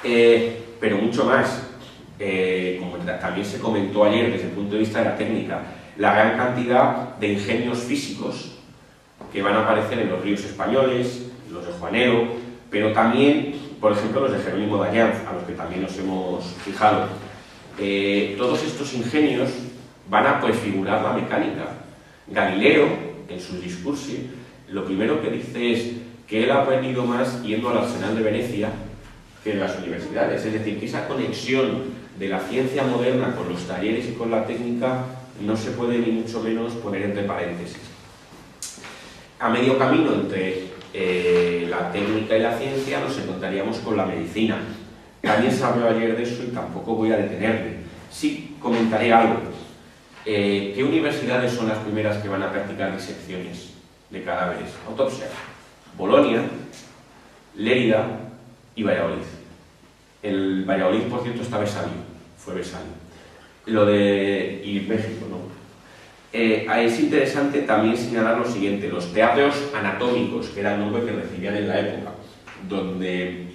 Pero mucho más, como también se comentó ayer desde el punto de vista de la técnica, la gran cantidad de ingenios físicos que van a aparecer en los ríos españoles, los de Juanero, pero también, por ejemplo, los de Jerónimo de Allanz, a los que también nos hemos fijado. Todos estos ingenios van a prefigurar la mecánica. Galileo, en sus discursos, lo primero que dice es que él ha aprendido más yendo al Arsenal de Venecia que en las universidades. Es decir, que esa conexión de la ciencia moderna con los talleres y con la técnica no se puede ni mucho menos poner entre paréntesis. A medio camino entre la técnica y la ciencia nos encontraríamos con la medicina. También se habló ayer de eso y tampoco voy a detenerme. Sí comentaré algo. ¿Qué universidades son las primeras que van a practicar disecciones de cadáveres? Autopsia. Bolonia, Lérida y Valladolid. El Valladolid, por cierto, está Besalio, fue Besalio. Y México, ¿no? Es interesante también señalar lo siguiente: los teatros anatómicos, que era el nombre que recibían en la época, donde,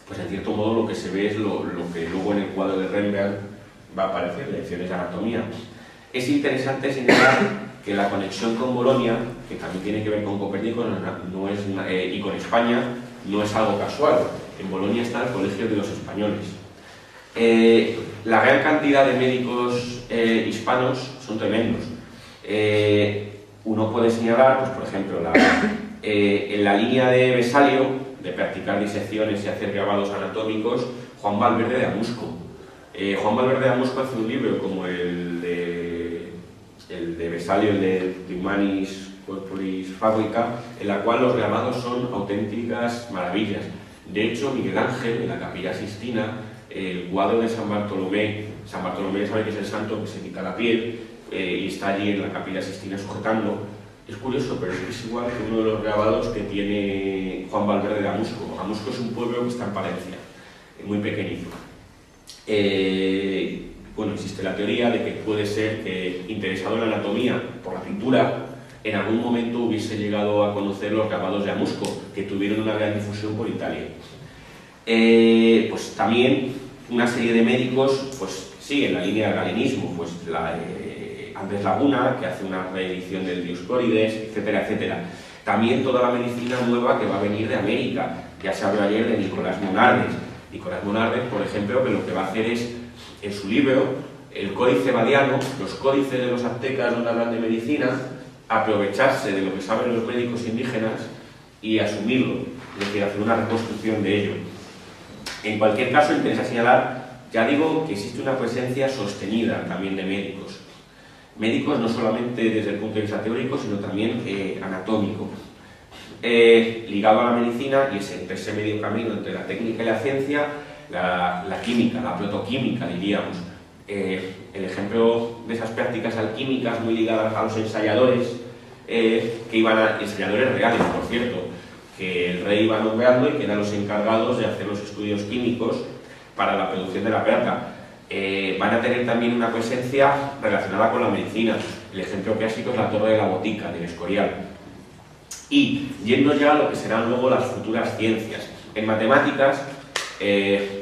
pues en cierto modo, lo que se ve es lo que luego en el cuadro de Rembrandt va a aparecer, lecciones de anatomía. Es interesante señalar que la conexión con Bolonia, que también tiene que ver con Copérnico y con España, no es algo casual. En Bolonia está el Colegio de los Españoles. La gran cantidad de médicos hispanos son tremendos. Uno puede señalar, pues, por ejemplo, en la línea de Besalio, de practicar disecciones y hacer grabados anatómicos, Juan Valverde de Amusco. Juan Valverde de Amusco hace un libro como el de Besalio, el de Humanis Corporis Fabrica, en la cual los grabados son auténticas maravillas. De hecho, Miguel Ángel, en la Capilla Sixtina, el cuadro de San Bartolomé sabe que es el santo que se quita la piel, y está allí en la Capilla Sixtina sujetando. Es curioso, pero es igual que uno de los grabados que tiene Juan Valverde de Amusco. Amusco es un pueblo que está en Palencia, muy pequeñito. Bueno, existe la teoría de que puede ser que, interesado en la anatomía por la pintura, en algún momento hubiese llegado a conocer los grabados de Amusco, que tuvieron una gran difusión por Italia. Pues también una serie de médicos pues siguen la línea del galenismo, pues Andrés Laguna, que hace una reedición del Dioscórides, etcétera, etcétera. También toda la medicina nueva que va a venir de América. Ya se habló ayer de Nicolás Monardes. Nicolás Monardes, por ejemplo, que lo que va a hacer es, en su libro, el Códice Badiano, los códices de los aztecas donde hablan de medicina, aprovecharse de lo que saben los médicos indígenas y asumirlo, es decir, hacer una reconstrucción de ello. En cualquier caso, interesa señalar, ya digo, que existe una presencia sostenida también de médicos. Médicos no solamente desde el punto de vista teórico, sino también anatómico. Ligado a la medicina y ese medio camino entre la técnica y la ciencia, la química, la protoquímica, diríamos. El ejemplo de esas prácticas alquímicas muy ligadas a los ensayadores, ensayadores reales, por cierto, que el rey iba nombrando y que eran los encargados de hacer los estudios químicos para la producción de la plata. Van a tener también una presencia relacionada con la medicina. El ejemplo clásico es la Torre de la Botica, del Escorial. Y yendo ya a lo que serán luego las futuras ciencias. En matemáticas,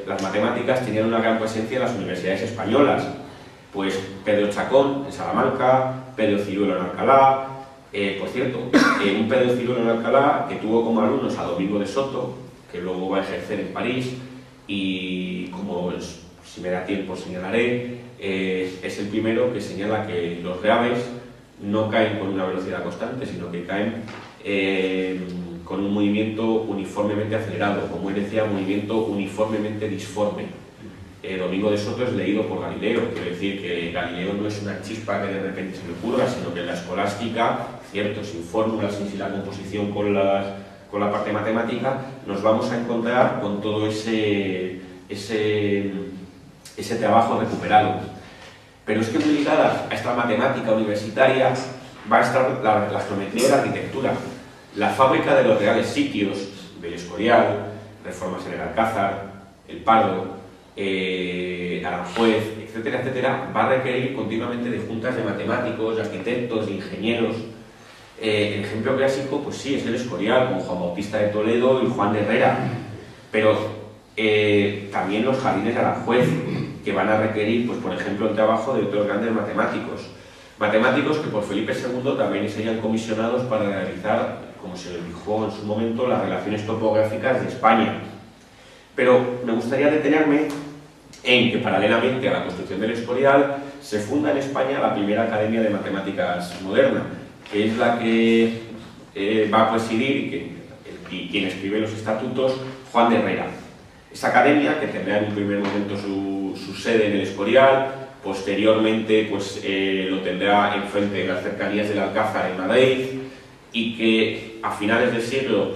las matemáticas tenían una gran presencia en las universidades españolas. Pues Pedro Chacón en Salamanca, Pedro Ciruelo en Alcalá. Por cierto, un Pedro Ciruelo en Alcalá que tuvo como alumnos a Domingo de Soto, que luego va a ejercer en París, y como si me da tiempo señalaré, es el primero que señala que los graves no caen con una velocidad constante, sino que caen con un movimiento uniformemente acelerado, como él decía, movimiento uniformemente disforme. Domingo de Soto es leído por Galileo, quiere decir que Galileo no es una chispa que de repente se le ocurra, sino que la escolástica, cierto, sin fórmulas, sin la composición con la parte matemática, nos vamos a encontrar con todo ese trabajo recuperado. Pero es que muy ligada a esta matemática universitaria va a estar la geometría y la arquitectura. La fábrica de los reales sitios, del Escorial, reformas en el Alcázar, el Pardo, Aranjuez, etcétera, etcétera, va a requerir continuamente de juntas de matemáticos, de arquitectos, de ingenieros. El ejemplo clásico, pues sí, es el Escorial, con Juan Bautista de Toledo y Juan de Herrera, pero también los jardines de Aranjuez, que van a requerir, pues por ejemplo, el trabajo de otros grandes matemáticos. Matemáticos que por Felipe II también serían comisionados para realizar, como se dijo en su momento, las relaciones topográficas de España. Pero me gustaría detenerme en que, paralelamente a la construcción del Escorial, se funda en España la primera Academia de Matemáticas moderna, que es la que va a presidir y quien escribe los estatutos, Juan de Herrera. Esta academia, que tendrá en un primer momento su sede en el Escorial, posteriormente pues, lo tendrá enfrente de las cercanías del Alcázar en Madrid, y que a finales del siglo,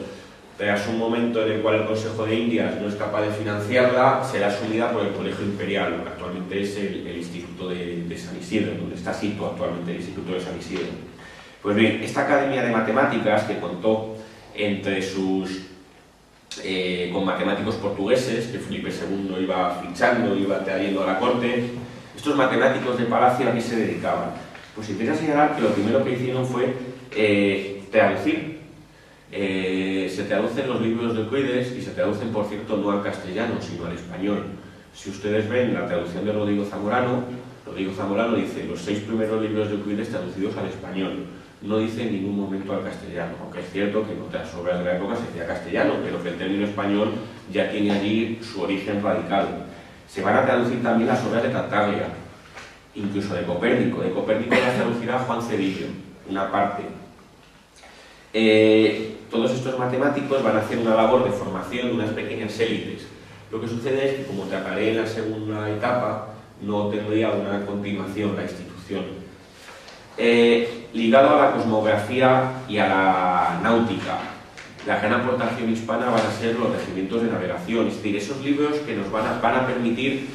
tras un momento en el cual el Consejo de Indias no es capaz de financiarla, será asumida por el Colegio Imperial, lo que actualmente es el Instituto de San Isidro, donde está situado actualmente el Instituto de San Isidro. Pues bien, esta Academia de Matemáticas, que contó entre con matemáticos portugueses, que Felipe II iba fichando, iba trayendo a la corte, estos matemáticos de palacio, ¿a qué se dedicaban? Pues interesa señalar que lo primero que hicieron fue traducir. Se traducen los libros de Euclides y se traducen, por cierto, no al castellano, sino al español. Si ustedes ven la traducción de Rodrigo Zamorano dice los 6 primeros libros de Euclides traducidos al español. No dice en ningún momento al castellano, aunque es cierto que en otras obras de la época se decía castellano, pero que el término español ya tiene allí su origen radical. Se van a traducir también las obras de Tartaglia, incluso de Copérnico. De Copérnico las traducirá Juan Cedillo, una parte. Todos estos matemáticos van a hacer una labor de formación de unas pequeñas élites. Lo que sucede es que, como trataré en la segunda etapa, no tendría una continuación la institución. Ligado a la cosmografía y a la náutica, la gran aportación hispana van a ser los regimientos de navegación, es decir, esos libros que nos van a permitir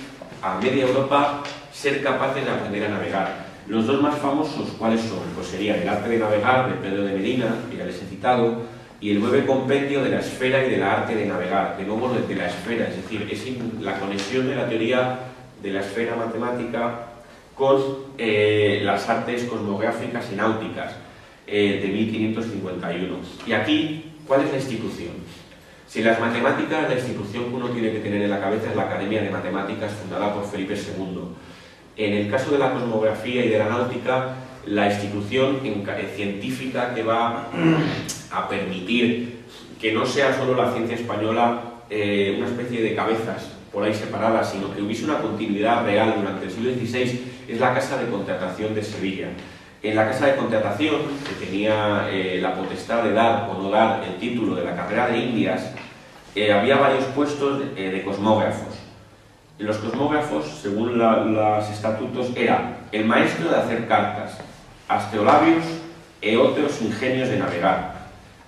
a media Europa ser capaces de aprender a navegar. Los dos más famosos, ¿cuáles son? Pues serían el Arte de Navegar, de Pedro de Medina, que ya les he citado, y el breve compendio de la esfera y de la arte de navegar, de nuevo de la esfera, es decir, es la conexión de la teoría de la esfera matemática con las artes cosmográficas y náuticas de 1551. Y aquí, ¿cuál es la institución? Si las matemáticas, la institución que uno tiene que tener en la cabeza es la Academia de Matemáticas fundada por Felipe II. En el caso de la cosmografía y de la náutica, la institución científica que va a permitir que no sea solo la ciencia española una especie de cabezas por ahí separadas, sino que hubiese una continuidad real durante el siglo XVI, es la Casa de Contratación de Sevilla. En la Casa de Contratación, que tenía la potestad de dar o no dar el título de la carrera de Indias, había varios puestos de cosmógrafos. Los cosmógrafos, según los estatutos, era el maestro de hacer cartas, astrolabios e otros ingenios de navegar.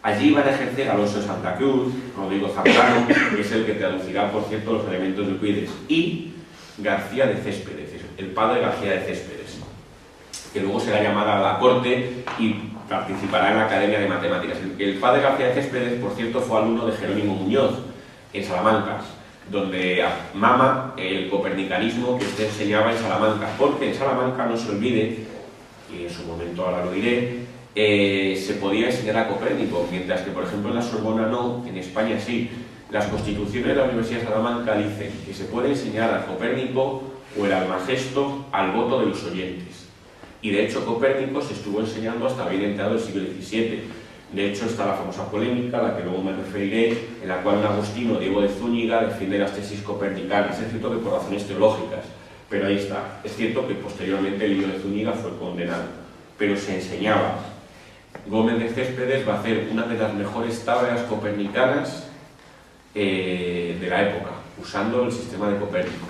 Allí iban a ejercer Alonso de Santa Cruz, Rodrigo Zambrano, que es el que traducirá, por cierto, los elementos de Euclides, y García de Céspedes, el padre García de Céspedes, que luego será llamada a la corte y participará en la Academia de Matemáticas. El padre García de Céspedes, por cierto, fue alumno de Jerónimo Muñoz, en Salamanca, donde mama el copernicanismo que usted enseñaba en Salamanca, porque en Salamanca, no se olvide, y en su momento ahora lo diré, se podía enseñar a Copérnico, mientras que, por ejemplo, en la Sorbona no, en España sí. Las constituciones de la Universidad de Salamanca dicen que se puede enseñar a Copérnico o el Almagesto al voto de los oyentes. Y de hecho Copérnico se estuvo enseñando hasta bien entrado el siglo XVII. De hecho está la famosa polémica, a la que luego me referiré, en la cual un agustino, Diego de Zúñiga, defiende las tesis copernicanas. Es cierto que por razones teológicas, pero ahí está. Es cierto que posteriormente el libro de Zúñiga fue condenado, pero se enseñaba. Gómez de Céspedes va a hacer una de las mejores tablas copernicanas de la época, usando el sistema de Copérnico.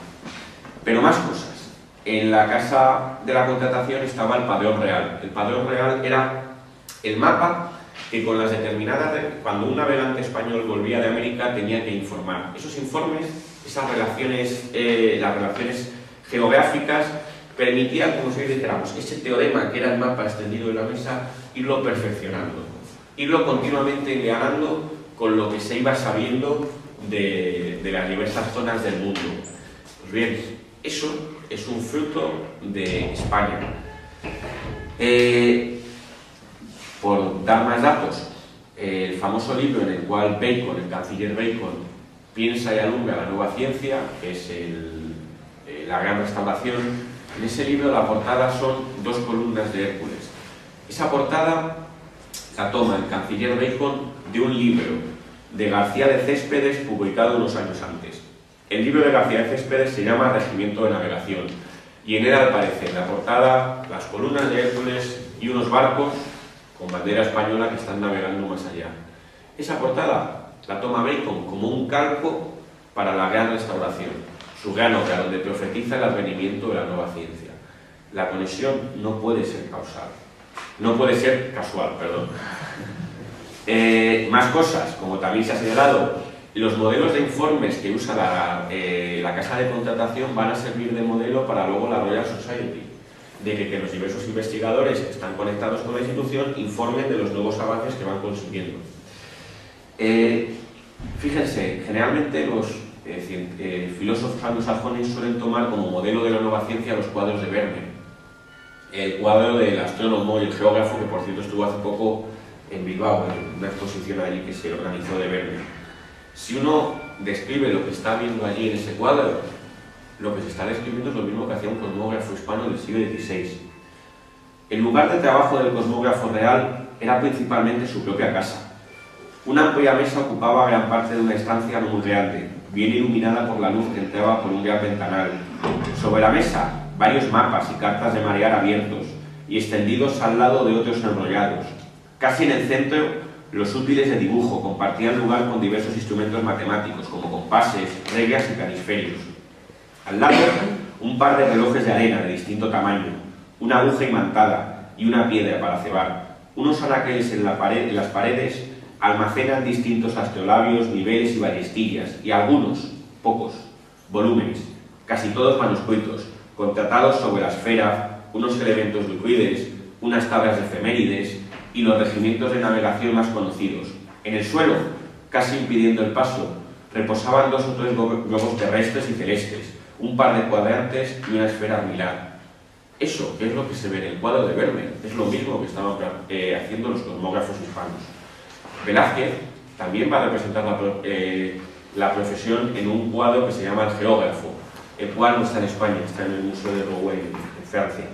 Pero más cosas. En la Casa de la Contratación estaba el Padrón Real. El Padrón Real era el mapa que con las determinadas... Cuando un navegante español volvía de América tenía que informar. Esos informes, esas relaciones, las relaciones geográficas, permitían, como si dijéramos, ese teorema que era el mapa extendido en la mesa, irlo perfeccionando, irlo continuamente enganando con lo que se iba sabiendo de las diversas zonas del mundo. Pues bien, eso es un fruto de España. Por dar más datos, el famoso libro en el cual Bacon, el canciller Bacon, piensa y alumbra la nueva ciencia, que es la Gran Restauración, en ese libro la portada son 2 columnas de Hércules. Esa portada la toma el canciller Bacon de un libro de García de Céspedes publicado unos años antes. El libro de García de Céspedes se llama Regimiento de Navegación y en él aparece en la portada las columnas de Hércules y unos barcos con bandera española que están navegando más allá. Esa portada la toma Bacon como un calco para la Gran Restauración, su gran obra donde profetiza el advenimiento de la nueva ciencia. La conexión no puede ser causal. No puede ser casual, perdón. Más cosas, como también se ha señalado, los modelos de informes que usa la Casa de Contratación van a servir de modelo para luego la Royal Society, de que los diversos investigadores que están conectados con la institución informen de los nuevos avances que van consiguiendo. Fíjense, generalmente los filósofos anglosajones suelen tomar como modelo de la nueva ciencia los cuadros de Verne. El cuadro del astrónomo y el geógrafo, que por cierto estuvo hace poco en Bilbao, en una exposición allí que se organizó de Verne. Si uno describe lo que está viendo allí en ese cuadro, lo que se está describiendo es lo mismo que hacía un cosmógrafo hispano del siglo XVI. El lugar de trabajo del cosmógrafo real era principalmente su propia casa. Una amplia mesa ocupaba gran parte de una estancia no muy grande, bien iluminada por la luz que entraba por un gran ventanal. Sobre la mesa, varios mapas y cartas de marear abiertos y extendidos al lado de otros enrollados. Casi en el centro, los útiles de dibujo compartían lugar con diversos instrumentos matemáticos, como compases, reglas y planisferios. Al lado, un par de relojes de arena de distinto tamaño, una aguja imantada y una piedra para cebar. Unos anaqueles en las paredes almacenan distintos astrolabios, niveles y ballestillas, y algunos, pocos, volúmenes, casi todos manuscritos, con tratados sobre la esfera, unos elementos de Euclides, unas tablas de efemérides y los regimientos de navegación más conocidos. En el suelo, casi impidiendo el paso, reposaban 2 o 3 globos terrestres y celestes, un par de cuadrantes y una esfera armilar. Eso, que es lo que se ve en el cuadro de Verne, es lo mismo que estaban haciendo los cosmógrafos hispanos. Velázquez también va a representar la profesión en un cuadro que se llama El Geógrafo, el cual no está en España, está en el Museo de Rouen, en Francia.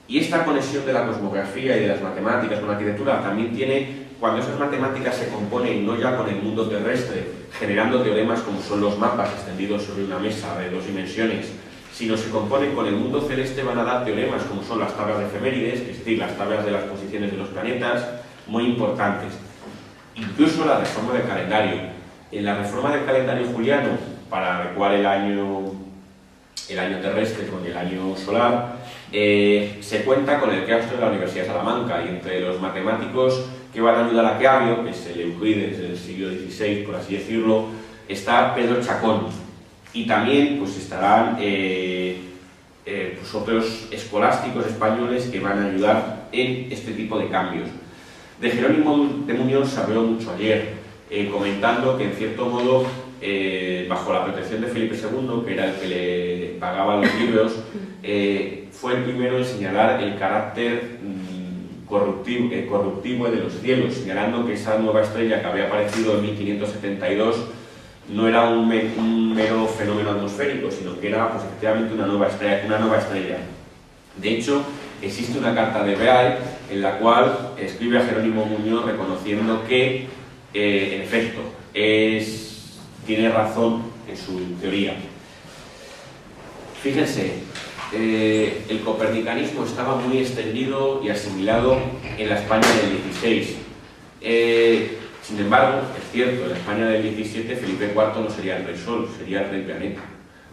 Y esta conexión de la cosmografía y de las matemáticas con la arquitectura también tiene cuando esas matemáticas se componen no ya con el mundo terrestre, generando teoremas como son los mapas extendidos sobre una mesa de 2 dimensiones, sino se componen con el mundo celeste, van a dar teoremas como son las tablas de efemérides, es decir, las tablas de las posiciones de los planetas, muy importantes. Incluso la reforma del calendario. En la reforma del calendario juliano, para adecuar el año terrestre con el año solar, se cuenta con el claustro de la Universidad de Salamanca, y entre los matemáticos que van a ayudar a Keavio, que es el Euclides del siglo XVI, por así decirlo, está Pedro Chacón, y también pues estarán pues otros escolásticos españoles que van a ayudar en este tipo de cambios. De Jerónimo de Muñoz se habló mucho ayer, comentando que en cierto modo, bajo la protección de Felipe II, que era el que le pagaba los libros, fue el primero en señalar el carácter corruptivo de los cielos, señalando que esa nueva estrella que había aparecido en 1572 no era un mero fenómeno atmosférico, sino que era pues, efectivamente una nueva estrella. De hecho, existe una carta de Beal en la cual escribe a Jerónimo Muñoz reconociendo que, en efecto, tiene razón en su teoría. Fíjense, el copernicanismo estaba muy extendido y asimilado en la España del XVI. Sin embargo, es cierto, en la España del XVII Felipe IV no sería el rey Sol, sería el rey planeta,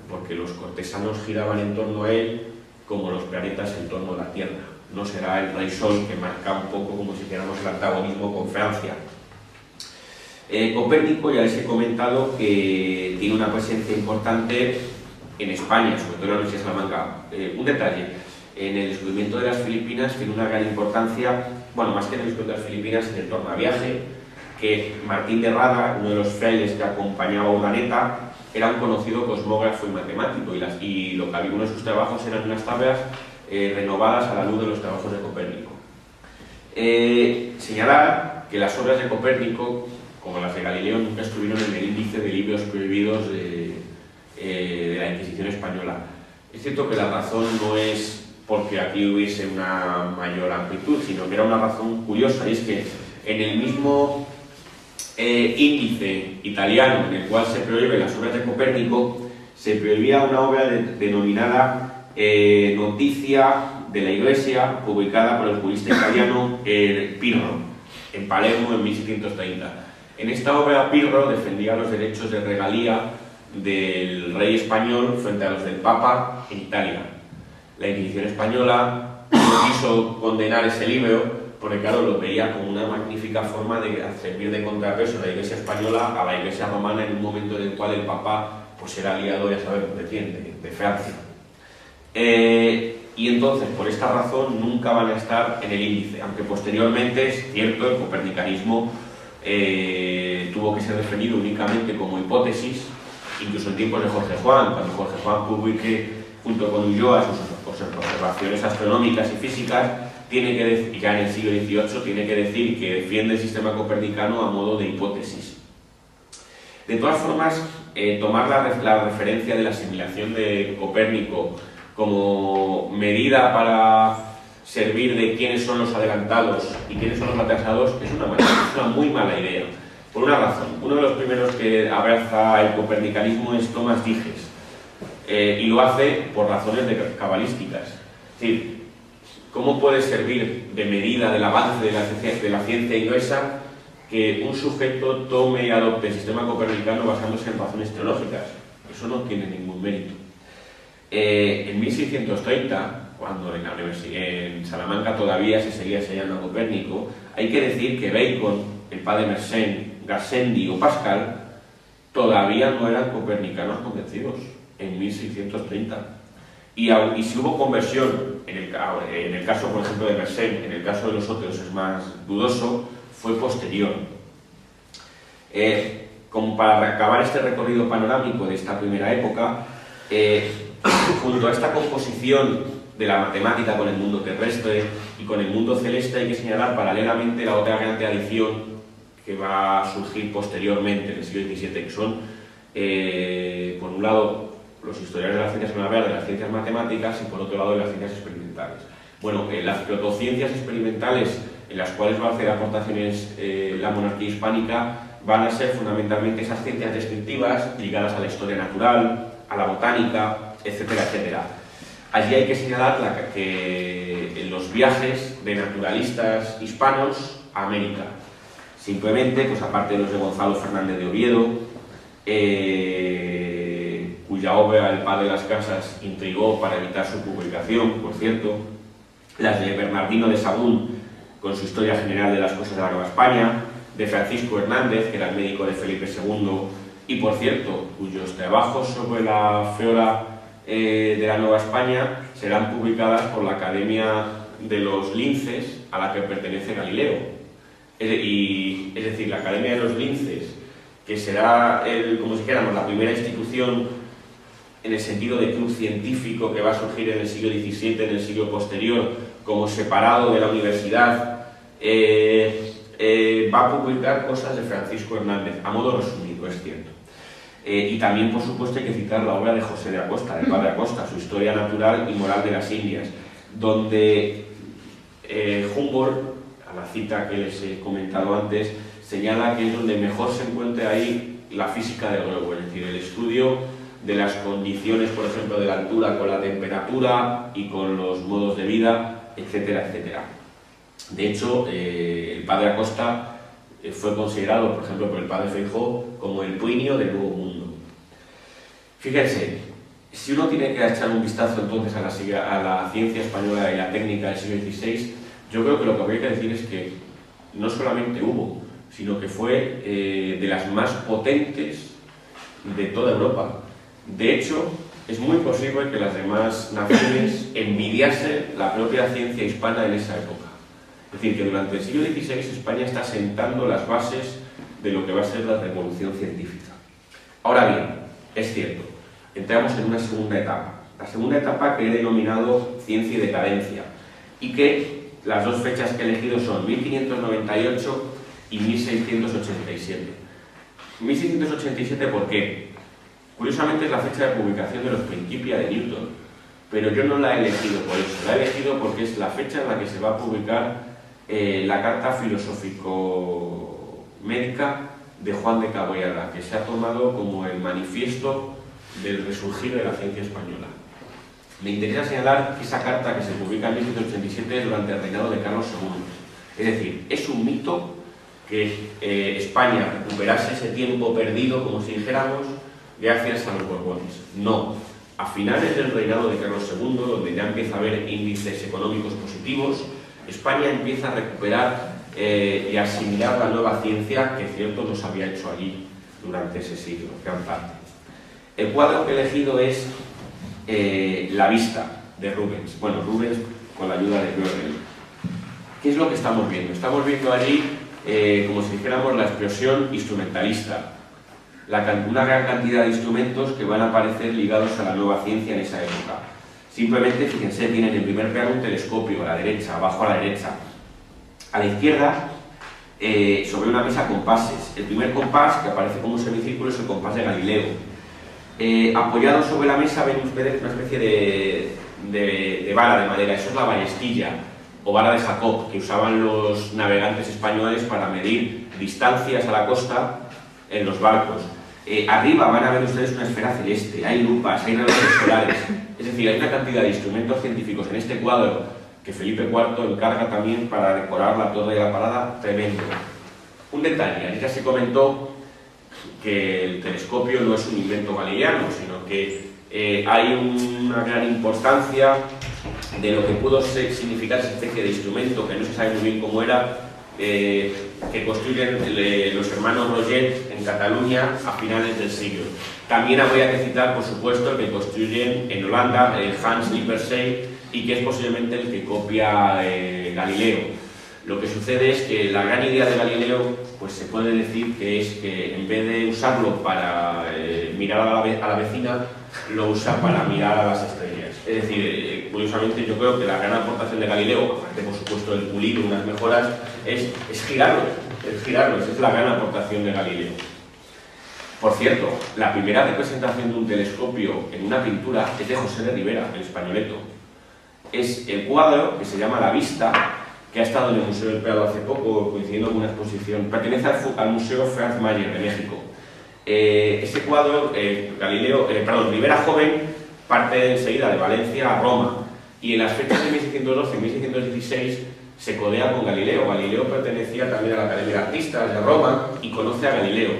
porque los cortesanos giraban en torno a él como los planetas en torno a la Tierra. No será el rey Sol, que marca un poco como si hiciéramos el antagonismo con Francia. Copérnico, ya les he comentado que tiene una presencia importante en España, sobre todo en la Universidad de Salamanca. Un detalle, en el descubrimiento de las Filipinas tiene una gran importancia, bueno, más que en el descubrimiento de las Filipinas, en el tornaviaje, que Martín de Rada, uno de los frailes que acompañaba a Urdaneta, era un conocido cosmógrafo y matemático, y lo que había uno de sus trabajos eran unas tablas renovadas a la luz de los trabajos de Copérnico. Señalar que las obras de Copérnico, como las de Galileo, nunca estuvieron en el índice de libros prohibidos de la Inquisición española. Es cierto que la razón no es porque aquí hubiese una mayor amplitud, sino que era una razón curiosa, y es que en el mismo índice italiano en el cual se prohíben las obras de Copérnico, se prohibía una obra denominada Noticia de la Iglesia, publicada por el jurista italiano Pirro, en Palermo en 1630. En esta obra Pirro defendía los derechos de regalía del rey español frente a los del Papa en Italia. La Inquisición española no quiso condenar ese libro porque, claro, lo veía como una magnífica forma de servir de contrapeso a la Iglesia española a la Iglesia romana en un momento en el cual el Papa pues, era aliado, ya sabemos, de quién, de Francia. Y entonces, por esta razón, nunca van a estar en el índice, aunque posteriormente, es cierto, el copernicanismo tuvo que ser defendido únicamente como hipótesis, incluso en tiempos de Jorge Juan, cuando Jorge Juan publique junto con Ulloa sus observaciones astronómicas y físicas, tiene que decir, ya en el siglo XVIII, tiene que decir que defiende el sistema copernicano a modo de hipótesis. De todas formas, tomar la referencia de la asimilación de Copérnico como medida para servir de quiénes son los adelantados y quiénes son los atrasados es una muy mala idea. Por una razón, uno de los primeros que abraza el copernicanismo es Tomás Dijes, y lo hace por razones cabalísticas. Es decir, ¿cómo puede servir de medida del avance de la ciencia inglesa que un sujeto tome y adopte el sistema copernicano basándose en razones teológicas? Eso no tiene ningún mérito. En 1630, cuando en Salamanca todavía se seguía enseñando a Copérnico, hay que decir que Bacon, el padre Mersenne, Gassendi o Pascal todavía no eran copernicanos convencidos en 1630. Y si hubo conversión, en el caso, por ejemplo, de Mersenne, en el caso de los otros es más dudoso, fue posterior. Como para acabar este recorrido panorámico de esta primera época, junto a esta composición de la matemática con el mundo terrestre y con el mundo celeste, hay que señalar paralelamente la otra gran tradición que va a surgir posteriormente en el siglo XVII, que son, por un lado, los historiadores de las ciencias van a hablar de las ciencias matemáticas y por otro lado de las ciencias experimentales. Bueno, las protociencias experimentales en las cuales va a hacer aportaciones la monarquía hispánica van a ser fundamentalmente esas ciencias descriptivas ligadas a la historia natural, a la botánica, etcétera, etcétera. Allí hay que señalar que los viajes de naturalistas hispanos a América, simplemente, pues aparte de los de Gonzalo Fernández de Oviedo, cuya obra El Padre de las Casas intrigó para evitar su publicación, por cierto, las de Bernardino de Sahagún, con su Historia General de las Cosas de la Nueva España, de Francisco Hernández, que era el médico de Felipe II, y por cierto, cuyos trabajos sobre la flora de la Nueva España serán publicadas por la Academia de los Linces, a la que pertenece Galileo. Es decir, la Academia de los Linces, que será, como si dijéramos, la primera institución en el sentido de club científico que va a surgir en el siglo XVII, en el siglo posterior, como separado de la universidad, va a publicar cosas de Francisco Hernández, a modo resumido, es cierto. Y también, por supuesto, hay que citar la obra de José de Acosta, del padre Acosta, su Historia Natural y Moral de las Indias, donde Humboldt, a la cita que les he comentado antes, señala que es donde mejor se encuentra ahí la física del globo, es decir, el estudio de las condiciones, por ejemplo, de la altura con la temperatura y con los modos de vida, etcétera, etcétera. De hecho, el padre Acosta fue considerado, por ejemplo, por el padre Feijóo como el Plinio del Nuevo Mundo. Fíjense, si uno tiene que echar un vistazo entonces a la ciencia española y la técnica del siglo XVI, yo creo que lo que habría que decir es que no solamente hubo, sino que fue de las más potentes de toda Europa. De hecho, es muy posible que las demás naciones envidiasen la propia ciencia hispana en esa época. Es decir, que durante el siglo XVI España está sentando las bases de lo que va a ser la revolución científica. Ahora bien, es cierto, entramos en una segunda etapa. La segunda etapa que he denominado ciencia y decadencia, y que las dos fechas que he elegido son 1598 y 1687. 1687, ¿por qué? Curiosamente es la fecha de publicación de los Principia de Newton, pero yo no la he elegido por eso, la he elegido porque es la fecha en la que se va a publicar la Carta Filosófico-Médica de Juan de Caboyada, que se ha tomado como el manifiesto del resurgir de la ciencia española. Me interesa señalar que esa carta, que se publica en 1787, es durante el reinado de Carlos II. Es decir, es un mito que España recuperase ese tiempo perdido, como si dijéramos, gracias a los Borbones. No. A finales del reinado de Carlos II, donde ya empieza a haber índices económicos positivos, España empieza a recuperar y a asimilar la nueva ciencia que, cierto, no se había hecho allí durante ese siglo, gran parte. El cuadro que he elegido es La Vista, de Rubens. Bueno, Rubens con la ayuda de Börrel. ¿Qué es lo que estamos viendo? Estamos viendo allí, como si dijéramos, la explosión instrumentalista. Una gran cantidad de instrumentos que van a aparecer ligados a la nueva ciencia en esa época. Simplemente, fíjense, tienen en primer plano un telescopio a la derecha, abajo a la derecha. A la izquierda, sobre una mesa, compases. El primer compás, que aparece como un semicírculo, es el compás de Galileo. Apoyado sobre la mesa ven ustedes una especie de vara de madera, eso es la ballestilla o vara de Jacob, que usaban los navegantes españoles para medir distancias a la costa en los barcos. Arriba van a ver ustedes una esfera celeste, hay lupas, hay relojes solares, es decir, hay una cantidad de instrumentos científicos en este cuadro que Felipe IV encarga también para decorar la Torre de la Parada, tremendo. Un detalle, ya se comentó que el telescopio no es un invento galileano, sino que hay una gran importancia de lo que pudo significar esa especie de instrumento, que no se sabe muy bien cómo era, que construyen los hermanos Roget en Cataluña a finales del siglo. También habría que citar, por supuesto, el que construyen en Holanda, Hans Lippershey, y que es posiblemente el que copia Galileo. Lo que sucede es que la gran idea de Galileo, pues se puede decir que es que en vez de usarlo para mirar a la vecina, lo usa para mirar a las estrellas. Es decir, curiosamente yo creo que la gran aportación de Galileo, aparte por supuesto del pulir, unas mejoras, es girarlos, esa es la gran aportación de Galileo. Por cierto, la primera representación de un telescopio en una pintura es de José de Rivera, el Españoleto. Es el cuadro que se llama La Vista, que ha estado en el Museo del Prado hace poco, coincidiendo con una exposición. Pertenece al Museo Franz Mayer de México. Ese cuadro, Rivera Joven, parte enseguida de Valencia a Roma, y en las fechas de 1612 y 1616 se codea con Galileo. Galileo pertenecía también a la Academia de Artistas de Roma y conoce a Galileo.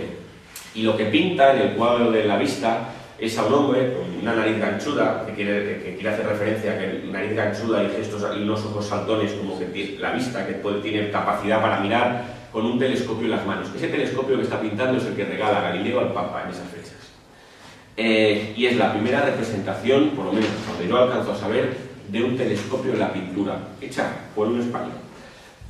Y lo que pinta en el cuadro de la vista es a un hombre con una nariz ganchuda, que quiere hacer referencia a que nariz ganchuda y gestos y unos ojos saltones, como que la vista que tiene capacidad para mirar, con un telescopio en las manos. Ese telescopio que está pintando es el que regala Galileo al Papa en esas fechas. Y es la primera representación, por lo menos donde yo alcanzo a saber, de un telescopio en la pintura, hecha por un español.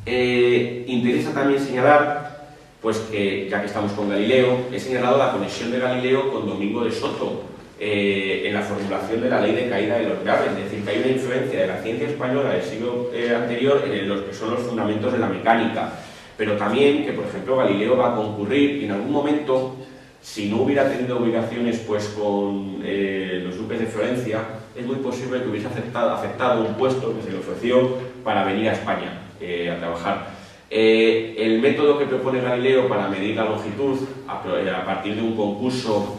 Interesa también señalar, pues que ya que estamos con Galileo, he señalado la conexión de Galileo con Domingo de Soto en la formulación de la ley de caída de los gases, es decir, que hay una influencia de la ciencia española del siglo anterior en los que son los fundamentos de la mecánica, pero también que, por ejemplo, Galileo va a concurrir y en algún momento, si no hubiera tenido obligaciones pues con los duques de Florencia, es muy posible que hubiese aceptado un puesto que se le ofreció para venir a España a trabajar. El método que propone Galileo para medir la longitud, a partir de un concurso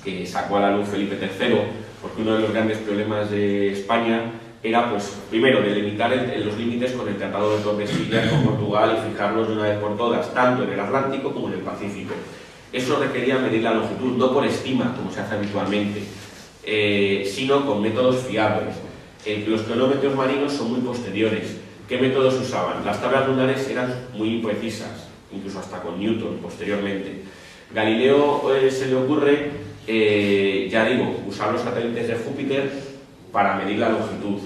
que sacó a la luz Felipe III, porque uno de los grandes problemas de España era, pues, primero, delimitar los límites con el Tratado de Tordesillas con Portugal y fijarlos de una vez por todas, tanto en el Atlántico como en el Pacífico. Eso requería medir la longitud, no por estima, como se hace habitualmente, sino con métodos fiables. Los cronómetros marinos son muy posteriores. ¿Qué métodos usaban? Las tablas lunares eran muy imprecisas, incluso hasta con Newton posteriormente. Galileo se le ocurre, ya digo, usar los satélites de Júpiter para medir la longitud,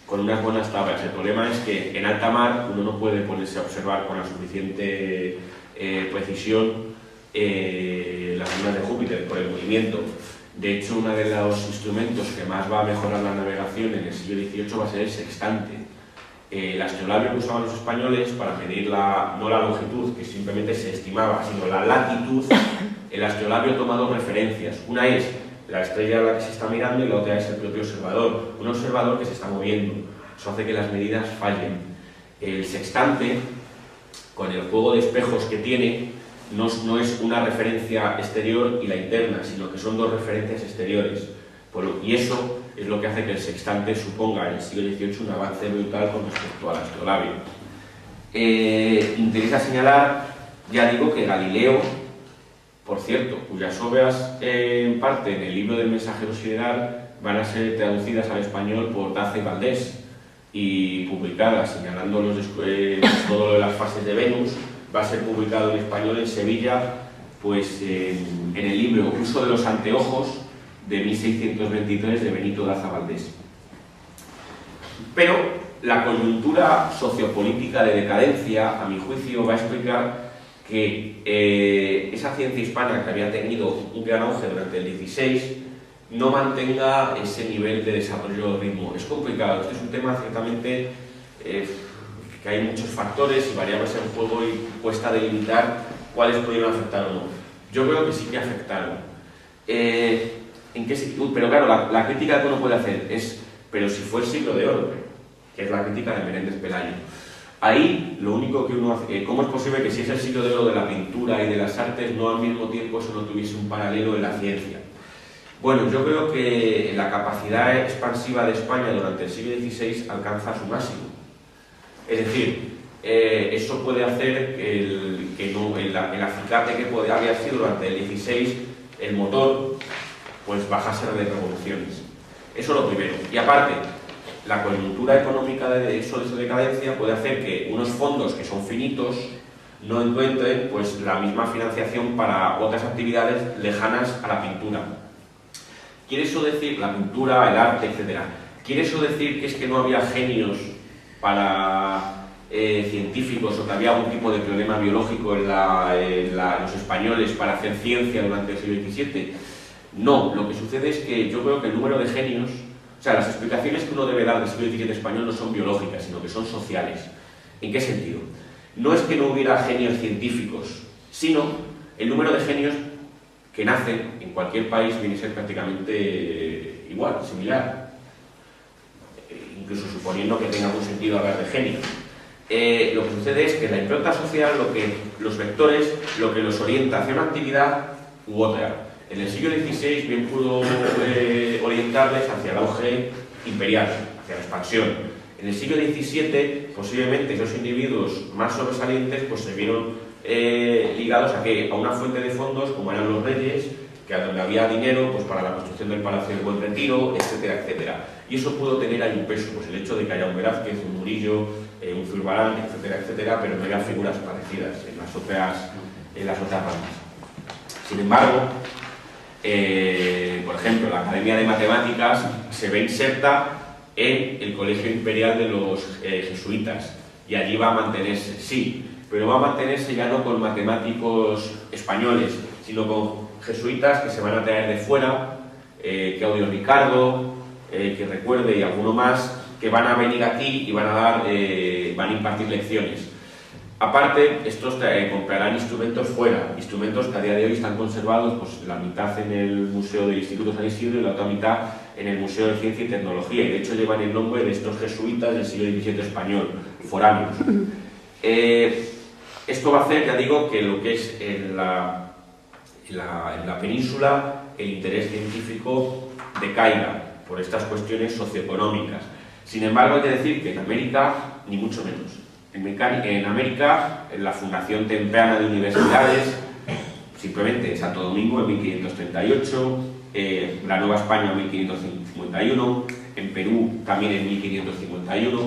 con unas buenas tablas. El problema es que en alta mar uno no puede ponerse a observar con la suficiente precisión las lunas de Júpiter por el movimiento. De hecho, uno de los instrumentos que más va a mejorar la navegación en el siglo XVIII va a ser el sextante. El astrolabio que usaban los españoles para medir no la longitud, que simplemente se estimaba, sino la latitud. El astrolabio toma dos referencias. Una es la estrella a la que se está mirando y la otra es el propio observador. Un observador que se está moviendo. Eso hace que las medidas fallen. El sextante, con el juego de espejos que tiene, no es una referencia exterior y la interna, sino que son dos referencias exteriores. Y eso es lo que hace que el sextante suponga en el siglo XVIII un avance brutal con respecto al astrolabio. Interesa señalar, ya digo, que Galileo, por cierto, cuyas obras en parte en el libro del Mensajero Sideral van a ser traducidas al español por Daza y Valdés y publicadas, señalando todo lo de las fases de Venus, va a ser publicado en español en Sevilla, pues en el libro Uso de los anteojos, de 1623 de Benito Daza Valdés. Pero la coyuntura sociopolítica de decadencia, a mi juicio, va a explicar que esa ciencia hispana que había tenido un gran auge durante el XVI no mantenga ese nivel de desarrollo o ritmo. Es complicado, este es un tema ciertamente que hay muchos factores y variables en juego y cuesta delimitar cuáles pudieron afectar o no. Yo creo que sí que afectaron. Pero claro, la crítica que uno puede hacer es, pero si fue el siglo de oro, que es la crítica de Menéndez Pelayo. Ahí lo único que uno hace, ¿cómo es posible que si es el siglo de oro de la pintura y de las artes, no al mismo tiempo eso no tuviese un paralelo en la ciencia? Bueno, yo creo que la capacidad expansiva de España durante el siglo XVI alcanza su máximo. Es decir, eso puede hacer que el acicate que había sido durante el XVI, el motor, pues bajase de revoluciones. Eso es lo primero. Y aparte, la coyuntura económica de esa decadencia puede hacer que unos fondos que son finitos no encuentren pues la misma financiación para otras actividades lejanas a la pintura. ¿Quiere eso decir, la pintura, el arte, etcétera? ¿Quiere eso decir que es que no había genios para científicos o que había algún tipo de problema biológico en los españoles para hacer ciencia durante el siglo XVII? No, lo que sucede es que yo creo que el número de genios, o sea, las explicaciones que uno debe dar del siglo XVII español no son biológicas, sino que son sociales. ¿En qué sentido? No es que no hubiera genios científicos, sino el número de genios que nacen en cualquier país viene a ser prácticamente igual, similar, incluso suponiendo que tenga algún sentido hablar de genios. lo que sucede es que la impronta social, los vectores, lo que los orienta hacia una actividad u otra. En el siglo XVI bien pudo orientarles hacia el auge imperial, hacia la expansión. En el siglo XVII, posiblemente esos individuos más sobresalientes pues se vieron ligados a una fuente de fondos, como eran los reyes, que a donde había dinero pues para la construcción del Palacio del Buen Retiro, etcétera, etcétera. Y eso pudo tener ahí un peso, pues el hecho de que haya un Velázquez, un Murillo, un Zurbarán, etcétera, etcétera, pero no eran figuras parecidas en las otras ramas. Sin embargo, por ejemplo, la Academia de Matemáticas se ve inserta en el Colegio Imperial de los Jesuitas, y allí va a mantenerse, sí, pero va a mantenerse ya no con matemáticos españoles, sino con jesuitas que se van a traer de fuera, Claudio Ricardo, que recuerde, y alguno más, que van a venir aquí y van a impartir lecciones. Aparte, estos comprarán instrumentos fuera, instrumentos que a día de hoy están conservados, pues la mitad en el Museo del Instituto San Isidro y la otra mitad en el Museo de Ciencia y Tecnología, y de hecho llevan el nombre de estos jesuitas del siglo XVII español, foráneos. Esto va a hacer, ya digo, que lo que es en la península el interés científico decaiga por estas cuestiones socioeconómicas. Sin embargo, hay que decir que en América, ni mucho menos. En América, en la Fundación Temprana de Universidades, simplemente en Santo Domingo en 1538, la Nueva España en 1551, en Perú también en 1551,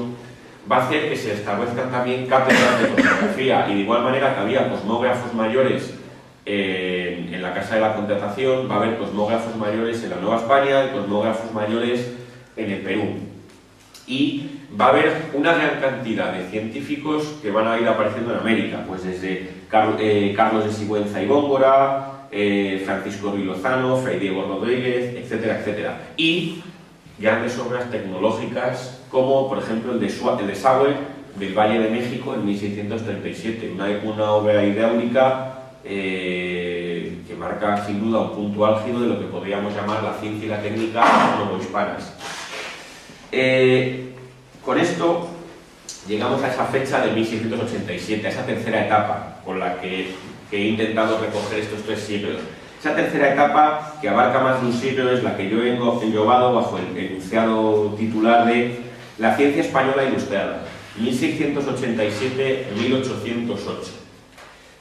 va a hacer que se establezcan también cátedras de cosmografía, y de igual manera que había cosmógrafos mayores en la Casa de la Contratación, va a haber cosmógrafos mayores en la Nueva España y cosmógrafos mayores en el Perú. Y va a haber una gran cantidad de científicos que van a ir apareciendo en América, pues desde Carlos de Sigüenza y Góngora, Francisco Ruiz Lozano, Fray Diego Rodríguez, etcétera, etcétera. Y grandes obras tecnológicas como, por ejemplo, el desagüe del Valle de México en 1637, una obra hidráulica que marca sin duda un punto álgido de lo que podríamos llamar la ciencia y la técnica novohispanas. Con esto llegamos a esa fecha de 1687, a esa tercera etapa con la que he intentado recoger estos 3 siglos. Esa tercera etapa, que abarca más de un siglo, es la que yo he englobado bajo el enunciado titular de la ciencia española ilustrada, 1687-1808.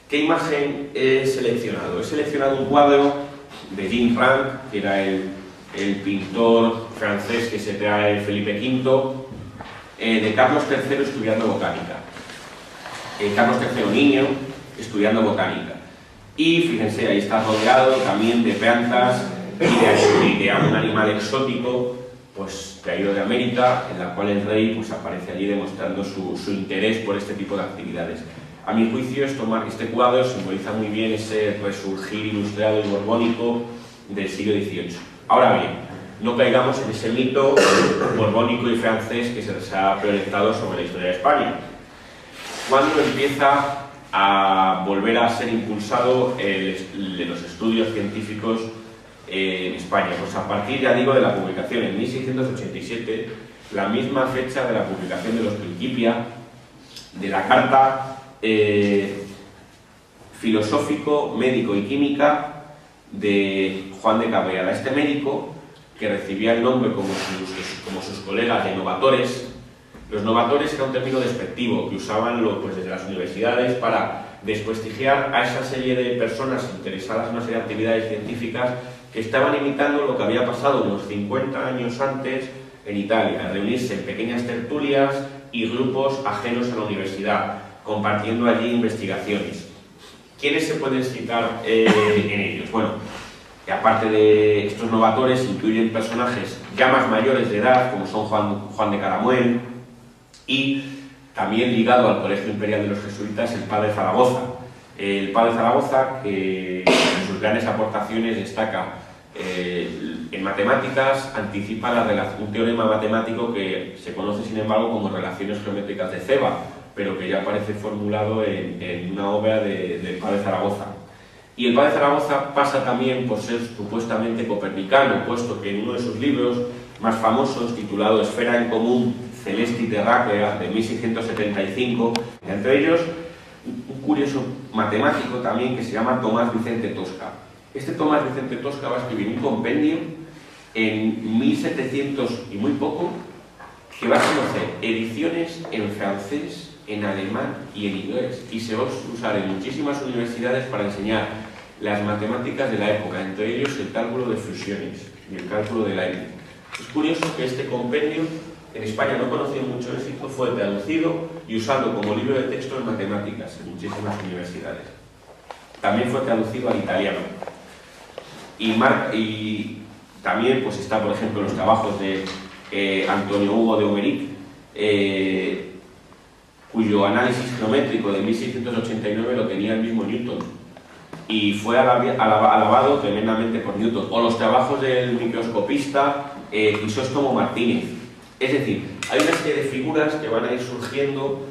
¿Qué imagen he seleccionado? He seleccionado un cuadro de Jean Ranc, que era el pintor francés que se trae Felipe V, de Carlos III estudiando botánica. Carlos III niño estudiando botánica. Y fíjense, ahí está rodeado también de plantas y de un animal exótico, pues traído de América, en la cual el rey pues aparece allí demostrando su interés por este tipo de actividades. A mi juicio, este cuadro simboliza muy bien ese resurgir ilustrado y borbónico del siglo XVIII. Ahora bien, no caigamos en ese mito borbónico y francés que se les ha proyectado sobre la historia de España. ¿Cuándo empieza a volver a ser impulsado los estudios científicos en España? Pues a partir, ya digo, de la publicación en 1687, la misma fecha de la publicación de los Principia, de la Carta Filosófico, Médico y Química de Juan de Cabrera. Este médico, que recibía el nombre como sus colegas de novatores. Los novatores era un término despectivo que usaban desde las universidades para desprestigiar a esa serie de personas interesadas en una serie de actividades científicas que estaban imitando lo que había pasado unos 50 años antes en Italia, reunirse en pequeñas tertulias y grupos ajenos a la universidad, compartiendo allí investigaciones. ¿Quiénes se pueden citar en ellos? Bueno, aparte de estos novatores, incluyen personajes ya más mayores de edad, como son Juan de Caramuel, y también ligado al Colegio Imperial de los Jesuitas, el padre Zaragoza. El padre Zaragoza, que en sus grandes aportaciones destaca en matemáticas, anticipa un teorema matemático que se conoce, sin embargo, como relaciones geométricas de Ceva, pero que ya aparece formulado en una obra del padre Zaragoza. Y el padre Zaragoza pasa también por ser supuestamente copernicano, puesto que en uno de sus libros más famosos, titulado Esfera en Común, Celesti Terráquea de 1675, entre ellos un curioso matemático también que se llama Tomás Vicente Tosca. Este Tomás Vicente Tosca va a escribir un compendio en 1700 y muy poco, que va a conocer ediciones en francés, en alemán y en inglés, y se va a usar en muchísimas universidades para enseñar las matemáticas de la época, entre ellos el cálculo de fusiones y el cálculo de Leibniz. Es curioso que este compendio en España no conoció mucho éxito, fue traducido y usado como libro de texto en matemáticas en muchísimas universidades. También fue traducido al italiano. Y también pues está, por ejemplo, los trabajos de Antonio Hugo de Homeric, cuyo análisis geométrico de 1689 lo tenía el mismo Newton y fue alabado tremendamente por Newton. O los trabajos del microscopista Crisóstomo Martínez. Es decir, hay una serie de figuras que van a ir surgiendo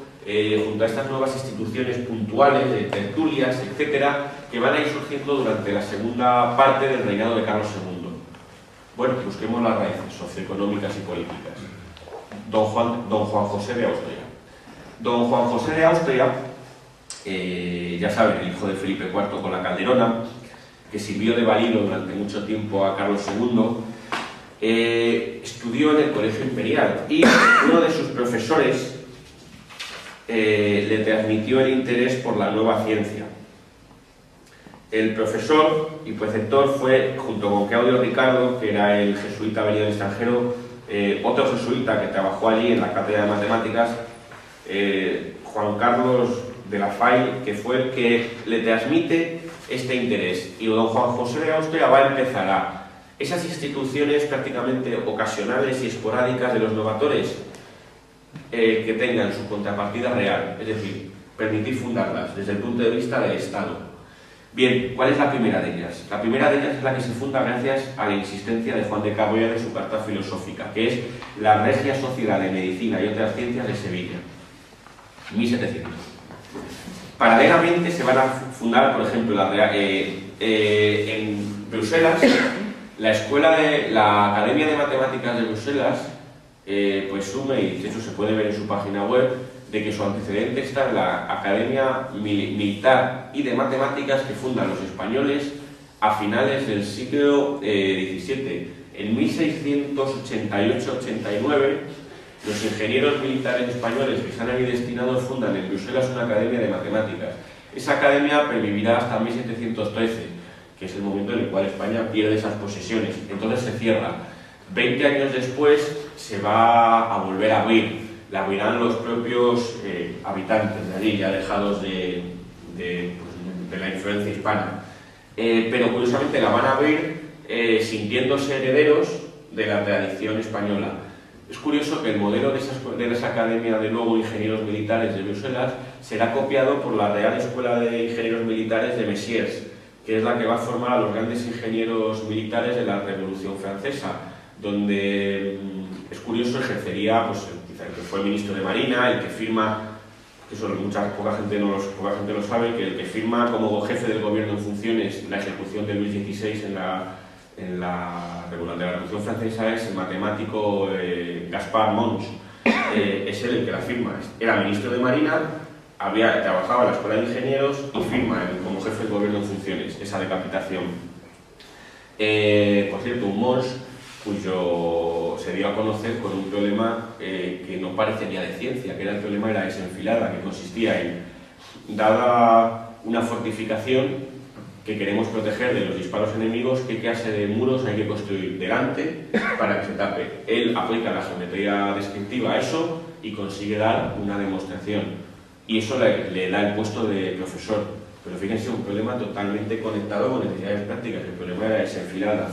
junto a estas nuevas instituciones puntuales, de tertulias, etcétera, que van a ir surgiendo durante la segunda parte del reinado de Carlos II. Bueno, busquemos las raíces socioeconómicas y políticas. Don Juan José de Austria. Don Juan José de Austria, ya saben, el hijo de Felipe IV con la Calderona, que sirvió de valido durante mucho tiempo a Carlos II, estudió en el Colegio Imperial y uno de sus profesores le transmitió el interés por la nueva ciencia. El profesor y preceptor fue, junto con Claudio Ricardo, que era el jesuita venido del extranjero, otro jesuita que trabajó allí en la cátedra de matemáticas, Juan Carlos de la Fay, que fue el que le transmite este interés. Y don Juan José de Austria va a empezar a esas instituciones prácticamente ocasionales y esporádicas de los novatores que tengan su contrapartida real, es decir, permitir fundarlas desde el punto de vista del Estado. Bien, ¿cuál es la primera de ellas? La primera de ellas es la que se funda gracias a la insistencia de Juan de Cabrera en su carta filosófica, que es la Regia Sociedad de Medicina y otras Ciencias de Sevilla, 1700. Paralelamente se van a fundar, por ejemplo, en Bruselas, la Academia de Matemáticas de Bruselas presume, y de hecho se puede ver en su página web, de que su antecedente está en la Academia Militar y de Matemáticas que fundan los españoles a finales del siglo XVII. En 1688-89, los ingenieros militares españoles que están ahí destinados fundan en Bruselas una Academia de Matemáticas. Esa academia pervivirá hasta 1713, que es el momento en el cual España pierde esas posesiones. Entonces se cierra. 20 años después se va a volver a abrir. La abrirán los propios habitantes de allí, ya alejados de la influencia hispana. Pero curiosamente la van a abrir sintiéndose herederos de la tradición española. Es curioso que el modelo de esa Academia de luego Ingenieros Militares de Bruselas será copiado por la Real Escuela de Ingenieros Militares de Messiers, que es la que va a formar a los grandes ingenieros militares de la Revolución Francesa, donde es curioso, ejercería pues, el que fue ministro de Marina, el que firma, que eso poca gente lo sabe, que el que firma como jefe del gobierno en funciones la ejecución de Luis XVI en la Revolución Francesa es el matemático Gaspard Monge. Es él el que la firma. Era ministro de Marina, trabajaba en la Escuela de Ingenieros y firma como jefe del gobierno en funciones esa decapitación. Por cierto, un Monge cuyo se dio a conocer con un problema que no parecería de ciencia, que era el problema de la desenfilada, que consistía en, dada una fortificación que queremos proteger de los disparos enemigos, qué clase de muros hay que construir delante para que se tape. Él aplica la geometría descriptiva a eso y consigue dar una demostración. Y eso le da el puesto de profesor. Pero fíjense, un problema totalmente conectado con necesidades prácticas, el problema de la desenfilada.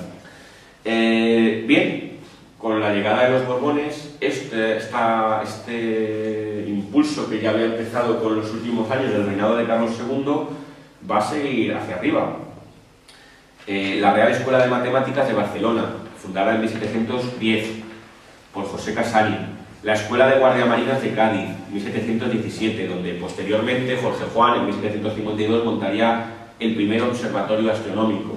Bien, con la llegada de los Borbones, este impulso que ya había empezado con los últimos años del reinado de Carlos II va a seguir hacia arriba. La Real Escuela de Matemáticas de Barcelona, fundada en 1710 por José Casari. La Escuela de Guardiamarinas de Cádiz, 1717, donde posteriormente Jorge Juan, en 1752, montaría el primer observatorio astronómico.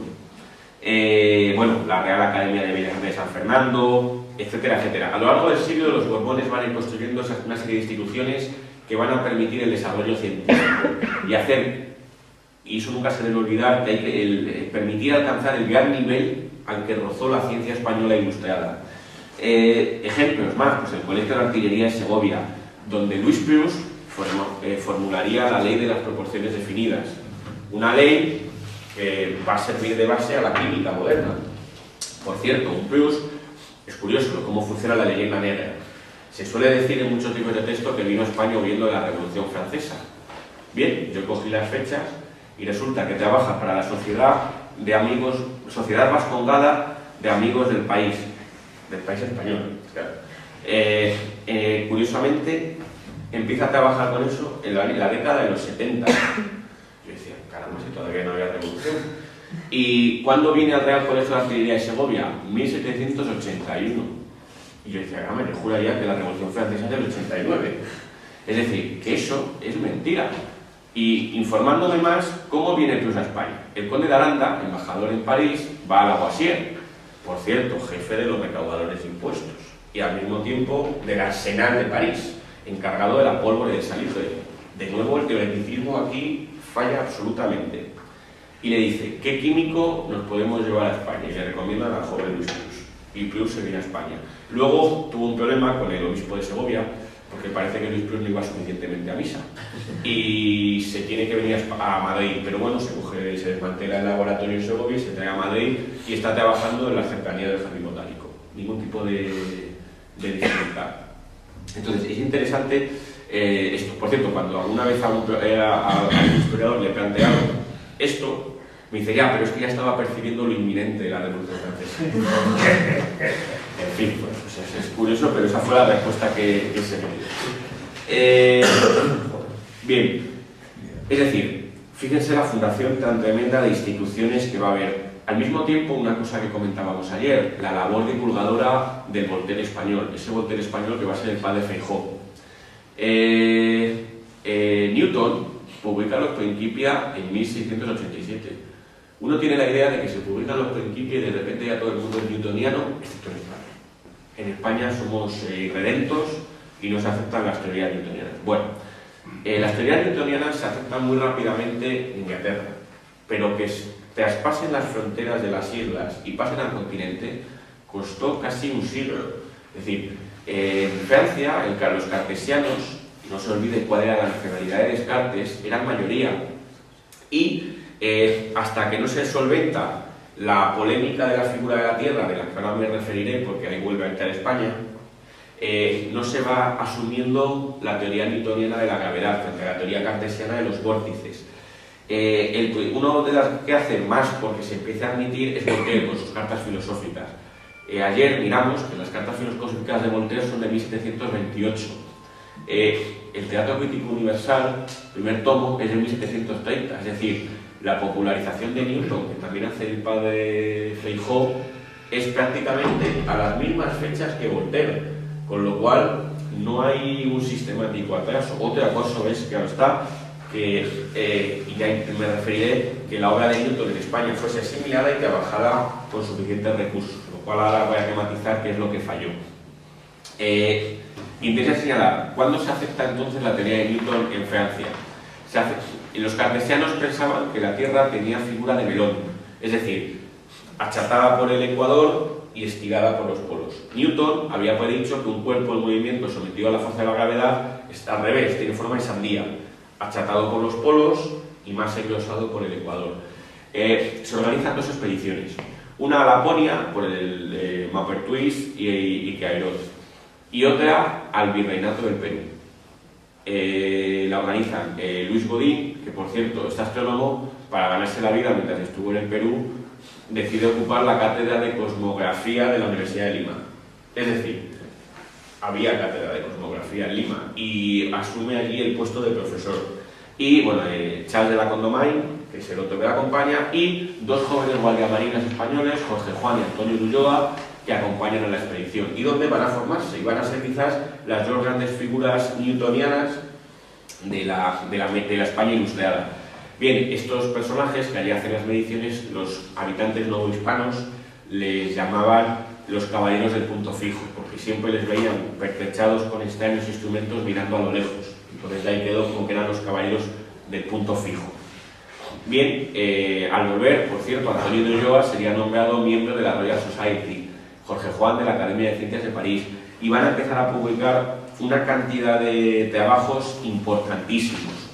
Bueno, la Real Academia de Bellas Artes de San Fernando, etcétera, etcétera. A lo largo del siglo los Borbones van a ir construyendo una serie de instituciones que van a permitir el desarrollo científico y eso nunca se debe olvidar, que hay que permitir alcanzar el gran nivel al que rozó la ciencia española ilustrada. Ejemplos más, pues el Colegio de Artillería de Segovia, donde Luis Prus formularía la ley de las proporciones definidas, una ley que va a servir de base a la química moderna. Por cierto, un Prus, es curioso cómo funciona la leyenda negra. Se suele decir en muchos libros de texto que vino a España huyendo de la Revolución Francesa. Bien, yo cogí las fechas y resulta que trabaja para la Sociedad de Amigos, Sociedad Vascongada de Amigos del país español. Claro. Curiosamente, empieza a trabajar con eso en la década de los 70. Yo decía, caramba, si todavía no había revolución. ¿Y cuándo viene al Real Colegio de Artillería de Segovia? 1781. Y yo decía, caramba, yo juraría que la Revolución Francesa es del 89. Es decir, que eso es mentira. Y informándome más, ¿cómo viene Prus a España? El conde de Aranda, embajador en París, va a Lavoisier, por cierto, jefe de los recaudadores de impuestos, y al mismo tiempo del Arsenal de París, encargado de la pólvora y del salitre. De nuevo, el teoreticismo aquí falla absolutamente. Y le dice, ¿qué químico nos podemos llevar a España? Y le recomiendan al joven Luis Prus. Y Prus se viene a España. Luego tuvo un problema con el obispo de Segovia, porque parece que Luis Prus no iba suficientemente a misa. Y se tiene que venir a Madrid, pero bueno, se desmantela el laboratorio en Segovia, se trae a Madrid y está trabajando en la cercanía del jardín botánico. Ningún tipo de dificultad. Entonces, es interesante esto. Por cierto, cuando alguna vez a un historiador le plantearon esto, me dice, ya, pero es que ya estaba percibiendo lo inminente de la Revolución Francesa. En fin, pues es curioso, pero esa fue la respuesta que se me dio. Bien, es decir, fíjense la fundación tan tremenda de instituciones que va a haber. Al mismo tiempo, una cosa que comentábamos ayer, la labor divulgadora del Voltaire español, ese Voltaire español que va a ser el padre Feijó. Newton publica los Principia en 1687. Uno tiene la idea de que se publican los Principia y de repente ya todo el mundo es newtoniano, excepto en España. En España somos irredentos y no se aceptan las teorías newtonianas. Bueno, las teorías newtonianas se aceptan muy rápidamente en Inglaterra, pero que traspasen las fronteras de las islas y pasen al continente costó casi un siglo. Es decir, en Francia, los cartesianos, no se olvide cuál era la nacionalidad de Descartes, eran mayoría. Y hasta que no se solventa la polémica de la figura de la Tierra, de la que ahora me referiré porque ahí vuelve a entrar España, no se va asumiendo la teoría newtoniana de la gravedad frente a la teoría cartesiana de los vórtices. Uno de las que hace más porque se empieza a admitir es Voltaire con sus cartas filosóficas. Ayer miramos que las cartas filosóficas de Voltaire son de 1728. El Teatro Crítico Universal, primer tomo, es de 1730, es decir, la popularización de Newton, que también hace el padre Feijó, es prácticamente a las mismas fechas que Voltaire, con lo cual no hay un sistemático atraso. Otra cosa es, claro está, que, y ya me referiré, que la obra de Newton en España fuese asimilada y trabajara con suficientes recursos, lo cual ahora voy a matizar qué es lo que falló. Interesa señalar, ¿cuándo se acepta entonces la teoría de Newton en Francia? Los cartesianos pensaban que la Tierra tenía figura de melón, es decir, achatada por el ecuador y estirada por los polos. Newton había predicho que un cuerpo en movimiento sometido a la fuerza de la gravedad está al revés, tiene forma de sandía, achatado por los polos y más engrosado por el ecuador. Se organizan dos expediciones, una a Laponia por el Maupertuis y Queiroz, y otra al Virreinato del Perú. La organizan Luis Godín, que por cierto, este astrónomo, para ganarse la vida mientras estuvo en el Perú, decide ocupar la cátedra de cosmografía de la Universidad de Lima. Es decir, había cátedra de cosmografía en Lima y asume allí el puesto de profesor. Y bueno, Charles de la Condamine, que es el otro que la acompaña, y dos jóvenes guardiamarinas españoles, Jorge Juan y Antonio de Ulloa, que acompañan a la expedición. ¿Y dónde van a formarse? Y van a ser quizás las dos grandes figuras newtonianas de la España ilustrada. Bien, estos personajes que allí hacen las mediciones, los habitantes novohispanos les llamaban los caballeros del punto fijo, porque siempre les veían pertrechados con extraños instrumentos mirando a lo lejos. Entonces ahí quedó como que eran los caballeros del punto fijo. Bien, al volver, por cierto, Antonio de Ulloa sería nombrado miembro de la Royal Society, Jorge Juan de la Academia de Ciencias de París, y van a empezar a publicar una cantidad de trabajos importantísimos.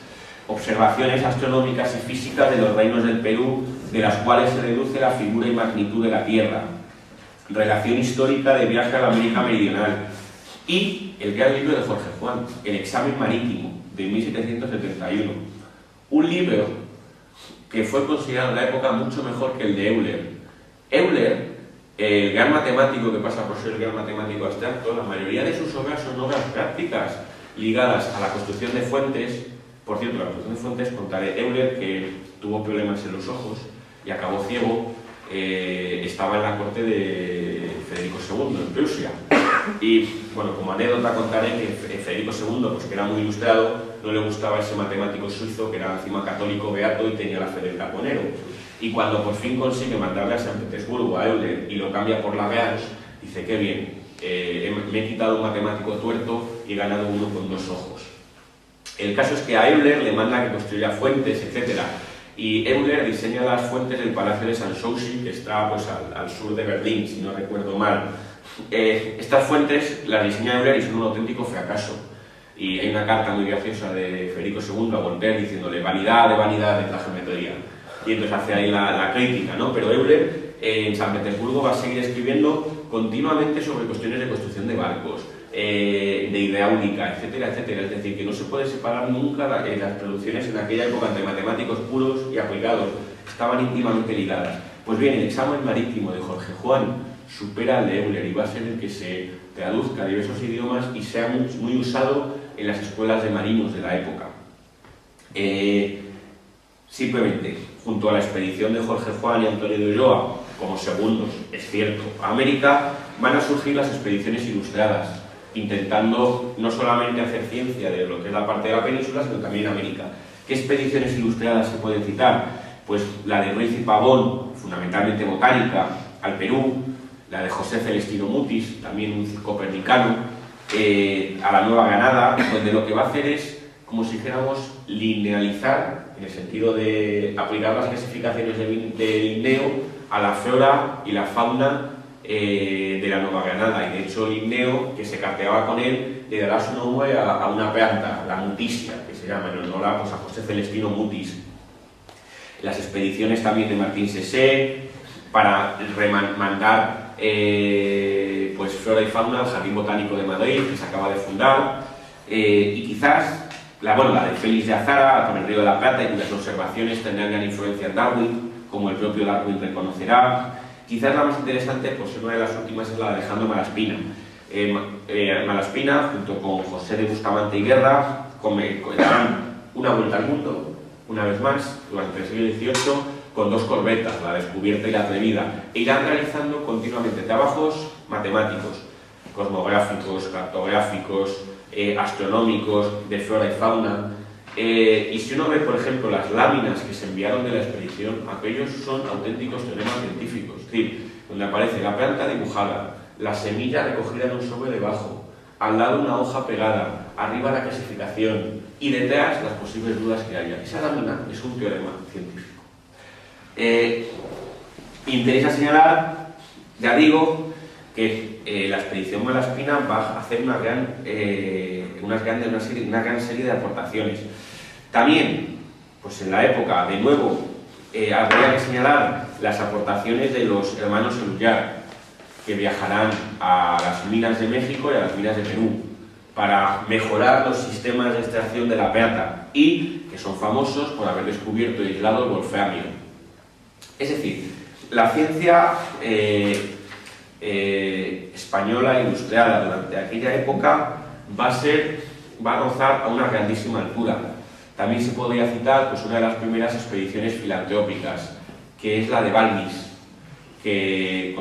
Observaciones astronómicas y físicas de los reinos del Perú, de las cuales se deduce la figura y magnitud de la Tierra, relación histórica de viaje a la América Meridional, y el gran libro de Jorge Juan, El examen marítimo, de 1771. Un libro que fue considerado en la época mucho mejor que el de Euler. Euler, el gran matemático que pasa por ser el gran matemático abstracto, la mayoría de sus obras son obras prácticas ligadas a la construcción de fuentes. Por cierto, la construcción de fuentes, contaré, Euler, que tuvo problemas en los ojos y acabó ciego, estaba en la corte de Federico II, en Prusia. Y, bueno, como anécdota contaré que Federico II, pues, que era muy ilustrado, no le gustaba ese matemático suizo, que era encima católico beato y tenía la fe del caponero. Y cuando por fin consigue mandarle a San Petersburgo a Euler y lo cambia por Lagrange, dice, qué bien, me he quitado un matemático tuerto y he ganado uno con dos ojos. El caso es que a Euler le manda que construya fuentes, etc. Y Euler diseña las fuentes del Palacio de Sanssouci, que está, pues, al sur de Berlín, si no recuerdo mal. Estas fuentes las diseña Euler y son un auténtico fracaso. Y hay una carta muy graciosa de Federico II a Voltaire diciéndole vanidad de la geometría. Y entonces hace ahí la crítica, ¿no? Pero Euler en San Petersburgo va a seguir escribiendo continuamente sobre cuestiones de construcción de barcos, de hidráulica, etcétera, etcétera. Es decir, que no se puede separar nunca las producciones en aquella época entre matemáticos puros y aplicados. Estaban íntimamente ligadas. Pues bien, el examen marítimo de Jorge Juan supera al de Euler y va a ser el que se traduzca a diversos idiomas y sea muy usado en las escuelas de marinos de la época. Simplemente, junto a la expedición de Jorge Juan y Antonio de Ulloa, como segundos, es cierto, a América, van a surgir las expediciones ilustradas, intentando no solamente hacer ciencia de lo que es la parte de la península, sino también en América. ¿Qué expediciones ilustradas se pueden citar? Pues la de Ruiz y Pavón, fundamentalmente botánica, al Perú, la de José Celestino Mutis, también un copernicano, a la Nueva Granada, donde lo que va a hacer es, como si dijéramos, linealizar, en el sentido de aplicar las clasificaciones de Linneo a la flora y la fauna de la Nueva Granada. Y de hecho Linneo, que se carteaba con él, le dará su nombre a una planta, la mutisia, que se llama en honor pues, a José Celestino Mutis. Las expediciones también de Martín Sessé, para mandar pues flora y fauna al Jardín Botánico de Madrid, que se acaba de fundar, y quizás la de Félix de Azara con el Río de la Plata, y cuyas observaciones tendrán gran influencia en Darwin, como el propio Darwin reconocerá. Quizás la más interesante, pues una de las últimas, es la de Alejandro Malaspina. Malaspina, junto con José de Bustamante y Guerra, darán una vuelta al mundo, una vez más, durante el siglo XVIII, con dos corbetas, la Descubierta y la Atrevida, e irán realizando continuamente trabajos matemáticos, cosmográficos, cartográficos, astronómicos, de flora y fauna. Y si uno ve, por ejemplo, las láminas que se enviaron de la expedición, aquellos son auténticos teoremas científicos, es decir, donde aparece la planta dibujada, la semilla recogida en un sobre debajo, al lado una hoja pegada, arriba la clasificación y detrás las posibles dudas que haya. Esa lámina es un teorema científico. Interesa señalar, ya digo, que la expedición Malaspina va a hacer una gran serie de aportaciones. También, pues en la época, de nuevo, habría que señalar las aportaciones de los hermanos Eluyar, que viajarán a las minas de México y a las minas de Perú para mejorar los sistemas de extracción de la plata y que son famosos por haber descubierto y aislado el wolframio. Es decir, la ciencia española ilustrada durante aquella época va a gozar a una grandísima altura. También se podría citar pues, una de las primeras expediciones filantrópicas, que es la de Balmis, que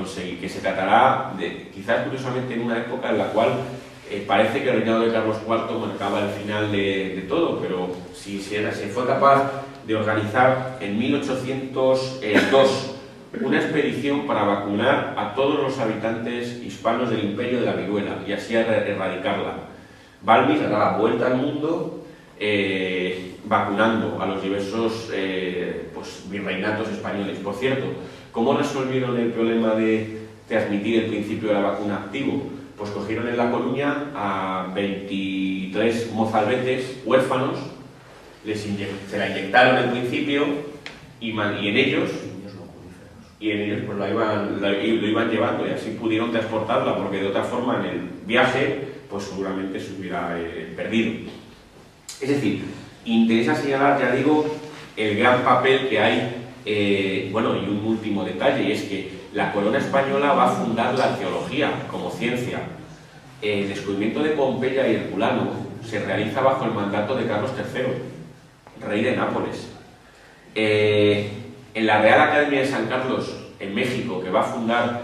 se tratará de, quizás curiosamente en una época en la cual parece que el reinado de Carlos IV marcaba el final de todo, pero si se fue capaz de organizar en 1802 una expedición para vacunar a todos los habitantes hispanos del imperio de la viruela y así erradicarla. Balmis dará la vuelta al mundo vacunando a los diversos virreinatos españoles. Por cierto, ¿cómo resolvieron el problema de transmitir el principio de la vacuna activo? Pues cogieron en La Coruña a 23 mozalbetes huérfanos, se la inyectaron al principio y en ellos pues lo iban llevando y así pudieron transportarla, porque de otra forma en el viaje pues seguramente se hubiera perdido. Es decir, interesa señalar, ya digo, el gran papel que hay, bueno, y un último detalle, y es que la corona española va a fundar la arqueología como ciencia. El descubrimiento de Pompeya y Herculano se realiza bajo el mandato de Carlos III, rey de Nápoles. En la Real Academia de San Carlos, en México, que va a fundar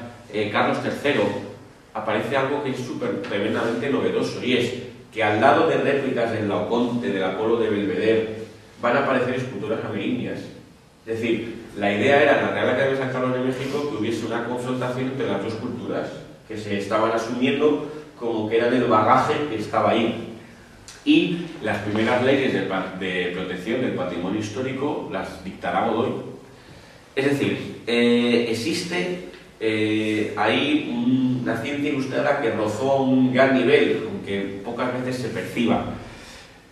Carlos III, aparece algo que es tremendamente novedoso, y es que al lado de réplicas del Laoconte, del Apolo de Belvedere, van a aparecer esculturas amerindias. Es decir, la idea era en la Real Academia de San Carlos de México que hubiese una confrontación entre las dos culturas, que se estaban asumiendo como que eran el bagaje que estaba ahí. Y las primeras leyes de protección del patrimonio histórico las dictará Godoy. Es decir, existe ahí una ciencia ilustrada que rozó un gran nivel, aunque pocas veces se perciba.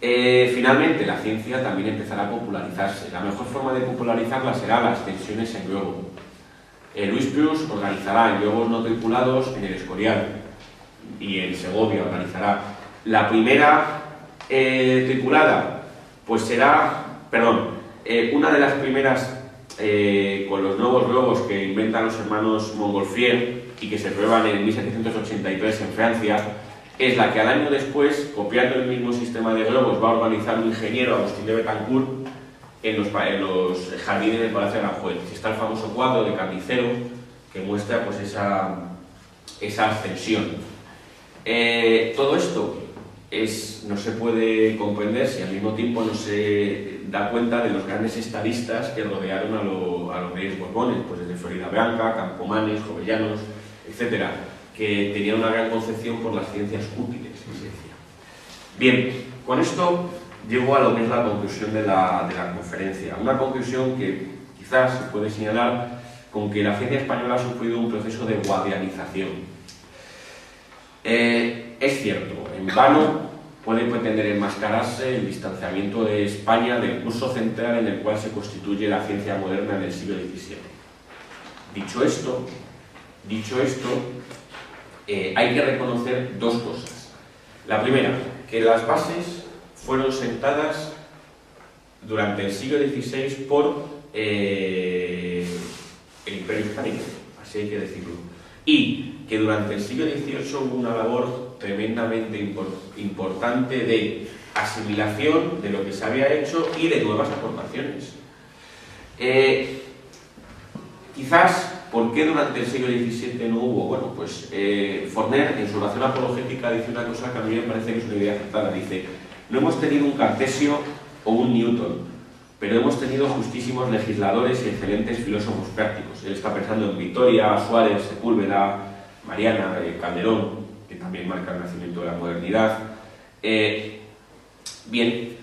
Finalmente, la ciencia también empezará a popularizarse. La mejor forma de popularizarla será las ascensiones en globo. Luis Pius organizará en globos no tripulados en el Escorial, y en Segovia organizará. La primera tripulada, pues será, una de las primeras con los nuevos globos que inventan los hermanos Montgolfier y que se prueban en 1783 en Francia, es la que al año después, copiando el mismo sistema de globos, va a organizar un ingeniero, Agustín de Betancourt, en los jardines del Palacio de Aranjuez. Está el famoso cuadro de Carnicero que muestra pues esa ascensión. Todo esto no se puede comprender si al mismo tiempo no se da cuenta de los grandes estadistas que rodearon a los reyes Borbones, pues desde Florida Blanca, Campomanes, Jovellanos, etcétera, que tenían una gran concepción por las ciencias útiles, que se decía. Bien, con esto llego a lo que es la conclusión de la conferencia. Una conclusión que quizás se puede señalar con que la ciencia española ha sufrido un proceso de guardianización. Es cierto, en vano puede pretender enmascararse el distanciamiento de España del curso central en el cual se constituye la ciencia moderna en el siglo XVII. Dicho esto, hay que reconocer dos cosas. La primera, que las bases fueron sentadas durante el siglo XVI por el Imperio Hispánico, así hay que decirlo, y que durante el siglo XVIII hubo una labor tremendamente importante de asimilación de lo que se había hecho y de nuevas aportaciones. Quizás, ¿por qué durante el siglo XVII no hubo? Bueno, pues Forner, en su oración apologética, dice una cosa que a mí me parece que es una idea acertada. Dice: no hemos tenido un Cartesio o un Newton, pero hemos tenido justísimos legisladores y excelentes filósofos prácticos. Él está pensando en Vitoria, Suárez, Sepúlveda, Mariana, Calderón, que también marca el nacimiento de la modernidad. Bien,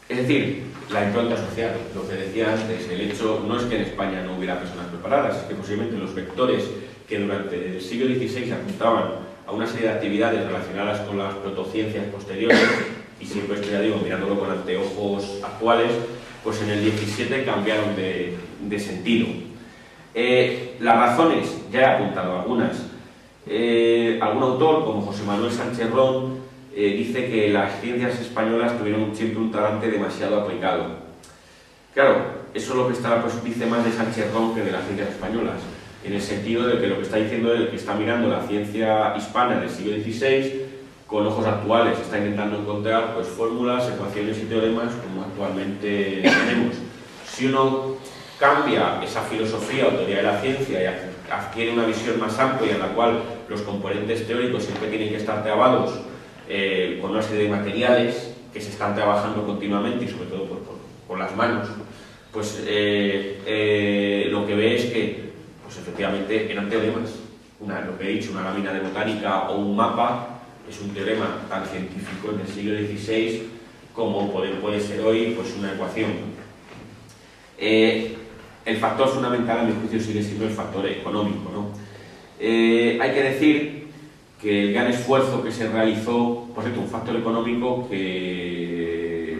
es decir, la impronta social, lo que decía antes, el hecho no es que en España no hubiera personas preparadas, es que posiblemente los vectores que durante el siglo XVI apuntaban a una serie de actividades relacionadas con las protociencias posteriores, y siempre estoy, ya digo, mirándolo con anteojos actuales, pues en el XVII cambiaron de sentido. Las razones, ya he apuntado algunas. Algún autor, como José Manuel Sánchez Ron, dice que las ciencias españolas tuvieron siempre un talante demasiado aplicado. Claro, eso es lo que dice más de Sánchez Ron que de las ciencias españolas, en el sentido de que lo que está diciendo él, que está mirando la ciencia hispana del siglo XVI con ojos actuales, está intentando encontrar pues fórmulas, ecuaciones y teoremas como actualmente tenemos. Si uno cambia esa filosofía o teoría de la ciencia y adquiere una visión más amplia en la cual los componentes teóricos siempre tienen que estar trabados con una serie de materiales que se están trabajando continuamente y sobre todo por las manos, pues lo que ve es que, pues efectivamente, eran teoremas. Lo que he dicho, una lámina de botánica o un mapa, es un teorema tan científico en el siglo XVI como puede ser hoy pues una ecuación. El factor fundamental, a mi juicio, sigue siendo el factor económico, ¿no? Hay que decir que el gran esfuerzo que se realizó, por cierto, un factor económico que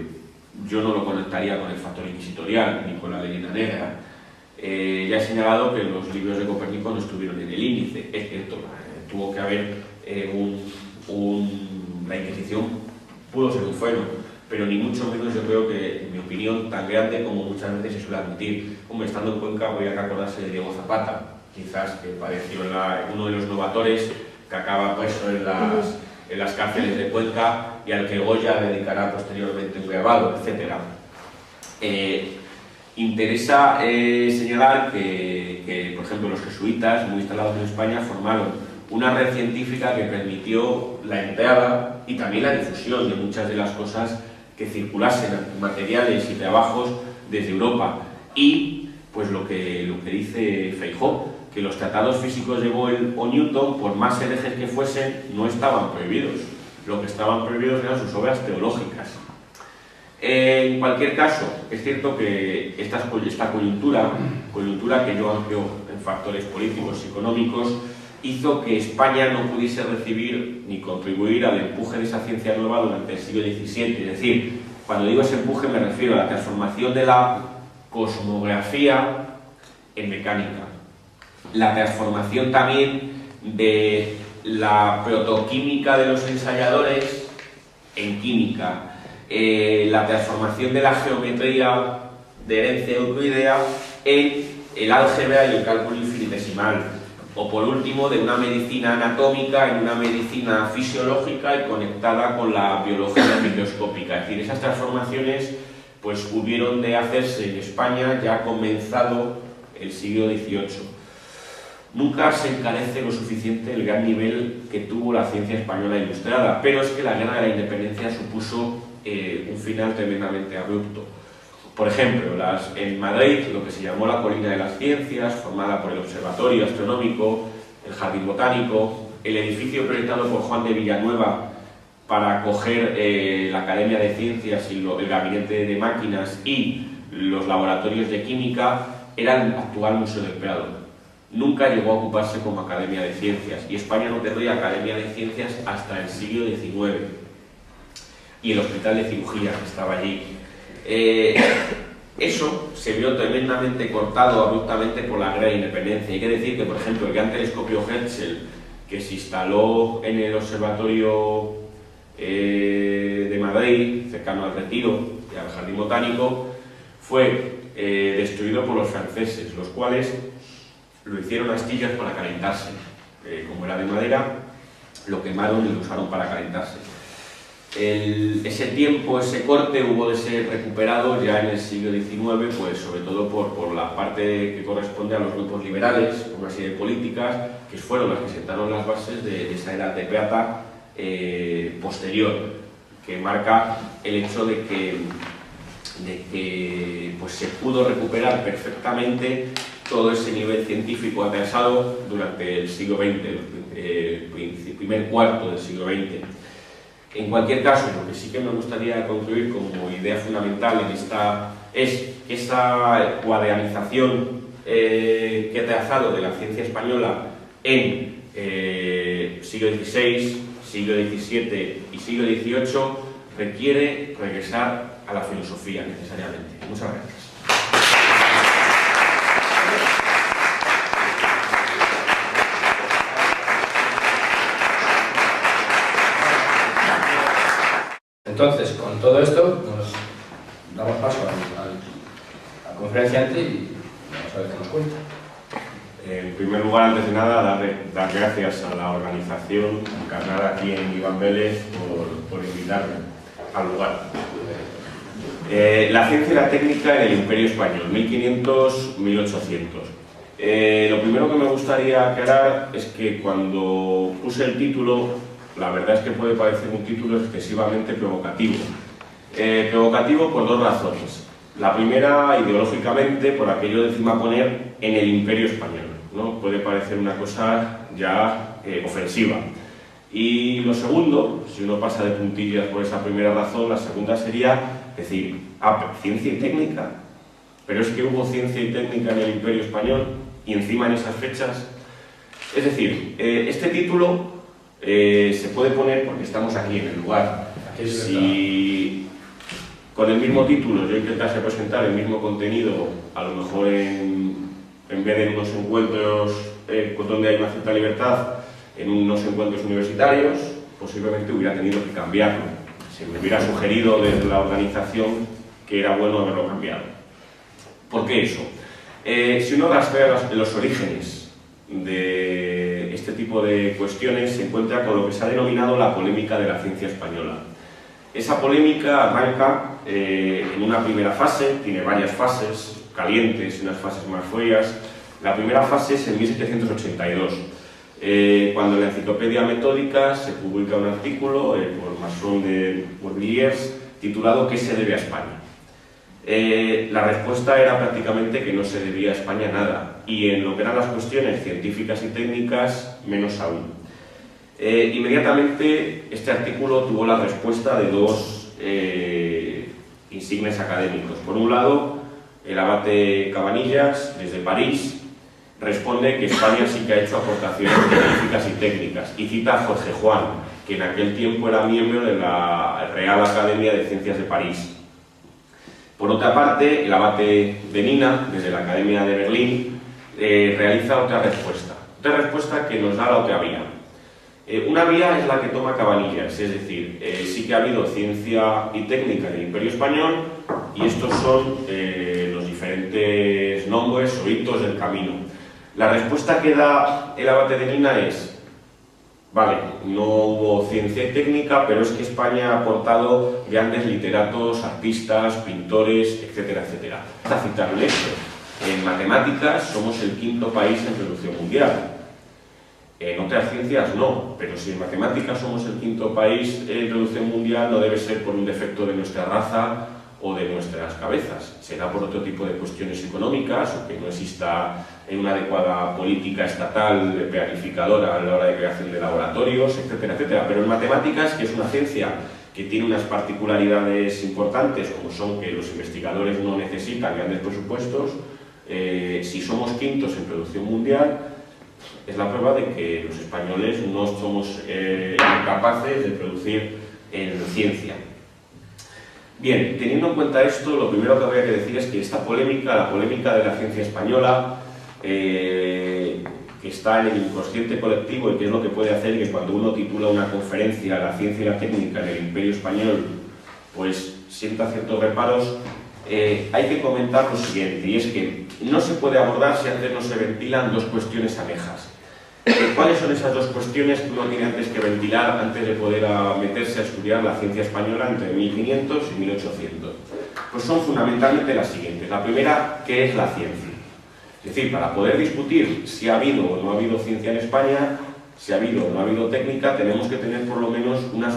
yo no lo conectaría con el factor inquisitorial ni con la leyenda negra. Ya he señalado que los libros de Copérnico no estuvieron en el índice, es cierto, tuvo que haber la Inquisición pudo ser un freno, pero ni mucho menos yo creo que, en mi opinión, tan grande como muchas veces se suele admitir. Hombre, estando en Cuenca voy a acordarse de Diego Zapata, quizás que padeció uno de los novatores que acaba preso en las cárceles de Cuenca y al que Goya dedicará posteriormente un grabado, etc. Interesa señalar que, por ejemplo, los jesuitas, muy instalados en España, formaron una red científica que permitió la entrada y también la difusión de muchas de las cosas que circulasen, materiales y trabajos desde Europa. Y, pues lo que dice Feijóo, que los tratados físicos de Boyle o Newton, por más herejes que fuesen, no estaban prohibidos. Lo que estaban prohibidos eran sus obras teológicas. En cualquier caso, es cierto que esta coyuntura que yo amplio en factores políticos y económicos, hizo que España no pudiese recibir ni contribuir al empuje de esa ciencia nueva durante el siglo XVII. Es decir, cuando digo ese empuje me refiero a la transformación de la cosmografía en mecánica, la transformación también de la protoquímica de los ensayadores en química, la transformación de la geometría de herencia euclidea en el álgebra y el cálculo infinitesimal, o por último de una medicina anatómica en una medicina fisiológica y conectada con la biología microscópica. Es decir, esas transformaciones pues hubieron de hacerse en España ya comenzado el siglo XVIII. Nunca se encarece lo suficiente el gran nivel que tuvo la ciencia española ilustrada, pero es que la Guerra de la Independencia supuso un final tremendamente abrupto. Por ejemplo, en Madrid, lo que se llamó la Colina de las Ciencias, formada por el Observatorio Astronómico, el Jardín Botánico, el edificio proyectado por Juan de Villanueva para acoger la Academia de Ciencias y el Gabinete de Máquinas y los laboratorios de química, era el actual Museo del Prado. Nunca llegó a ocuparse como Academia de Ciencias, y España no tendría Academia de Ciencias hasta el siglo XIX. Y el Hospital de Cirugía que estaba allí. Eso se vio tremendamente cortado abruptamente por la Guerra de Independencia. Hay que decir que, por ejemplo, el gran telescopio Herschel, que se instaló en el Observatorio de Madrid, cercano al Retiro y al Jardín Botánico, fue destruido por los franceses, los cuales lo hicieron astillas para calentarse. Como era de madera, lo quemaron y lo usaron para calentarse. Ese tiempo, ese corte, hubo de ser recuperado ya en el siglo XIX, pues sobre todo por la parte que corresponde a los grupos liberales, una serie de políticas que fueron las que sentaron las bases de esa era de plata posterior, que marca el hecho de que pues se pudo recuperar perfectamente todo ese nivel científico atrasado durante el siglo XX, el primer cuarto del siglo XX. En cualquier caso, lo que sí que me gustaría concluir como idea fundamental en es que esa cuadernización que he trazado de la ciencia española en siglo XVI, siglo XVII y siglo XVIII requiere regresar a la filosofía necesariamente. Muchas gracias. Entonces, con todo esto, nos damos paso al conferenciante y vamos a ver qué nos cuenta. En primer lugar, antes de nada, dar gracias a la organización encarnada aquí en Iván Vélez por invitarme al lugar. La ciencia y la técnica en el Imperio Español, 1500-1800. Lo primero que me gustaría aclarar es que cuando puse el título, la verdad es que puede parecer un título excesivamente provocativo. Provocativo por dos razones. La primera, ideológicamente, por aquello de encima poner en el Imperio Español, ¿no? Puede parecer una cosa ya ofensiva. Y lo segundo, si uno pasa de puntillas por esa primera razón, la segunda sería decir, ciencia y técnica, pero es que hubo ciencia y técnica en el Imperio Español y encima en esas fechas. Es decir, este título se puede poner porque estamos aquí en el lugar. Si con el mismo título yo intentase presentar el mismo contenido, a lo mejor en vez de en unos encuentros donde hay una cierta libertad, en unos encuentros universitarios, posiblemente hubiera tenido que cambiarlo. Se me hubiera sugerido desde la organización que era bueno haberlo cambiado. ¿Por qué eso? Si uno rastrea los orígenes de este tipo de cuestiones, se encuentra con lo que se ha denominado la polémica de la ciencia española. Esa polémica arranca en una primera fase, tiene varias fases calientes y unas fases más frías. La primera fase es en 1782, cuando en la Enciclopedia Metódica se publica un artículo por Masson de Bourvilliers titulado ¿Qué se debe a España? La respuesta era prácticamente que no se debía a España nada, y en lo que eran las cuestiones científicas y técnicas, menos aún. Inmediatamente este artículo tuvo la respuesta de dos insignes académicos. Por un lado, el abate Cabanillas, desde París, responde que España sí que ha hecho aportaciones científicas y técnicas, y cita a Jorge Juan, que en aquel tiempo era miembro de la Real Academia de Ciencias de París. Por otra parte, el abate de Nina, desde la Academia de Berlín, realiza otra respuesta que nos da la otra vía. Una vía es la que toma Cabanillas, es decir, sí que ha habido ciencia y técnica en el Imperio Español, y estos son los diferentes nombres o hitos del camino. La respuesta que da el abate de Nina es: vale, no hubo ciencia y técnica, pero es que España ha aportado grandes literatos, artistas, pintores, etcétera, etcétera. Para citar un hecho, en matemáticas somos el quinto país en producción mundial. En otras ciencias no, pero si en matemáticas somos el quinto país en producción mundial, no debe ser por un defecto de nuestra raza o de nuestras cabezas. Será por otro tipo de cuestiones económicas o que no exista una adecuada política estatal planificadora a la hora de creación de laboratorios, etcétera, etcétera. Pero en matemáticas, que es una ciencia que tiene unas particularidades importantes, como son que los investigadores no necesitan grandes presupuestos, si somos quintos en producción mundial, es la prueba de que los españoles no somos incapaces de producir en ciencia. Bien, teniendo en cuenta esto, lo primero que habría que decir es que esta polémica, la polémica de la ciencia española, que está en el inconsciente colectivo y que es lo que puede hacer que cuando uno titula una conferencia La ciencia y la técnica en el Imperio Español, pues sienta ciertos reparos, hay que comentar lo siguiente, y es que no se puede abordar si antes no se ventilan dos cuestiones anejas. ¿Cuáles son esas dos cuestiones que uno tiene antes que ventilar antes de poder meterse a estudiar la ciencia española entre 1500 y 1800? Pues son fundamentalmente las siguientes. La primera, ¿qué es la ciencia? Es decir, para poder discutir si ha habido o no ha habido ciencia en España, si ha habido o no ha habido técnica, tenemos que tener por lo menos unas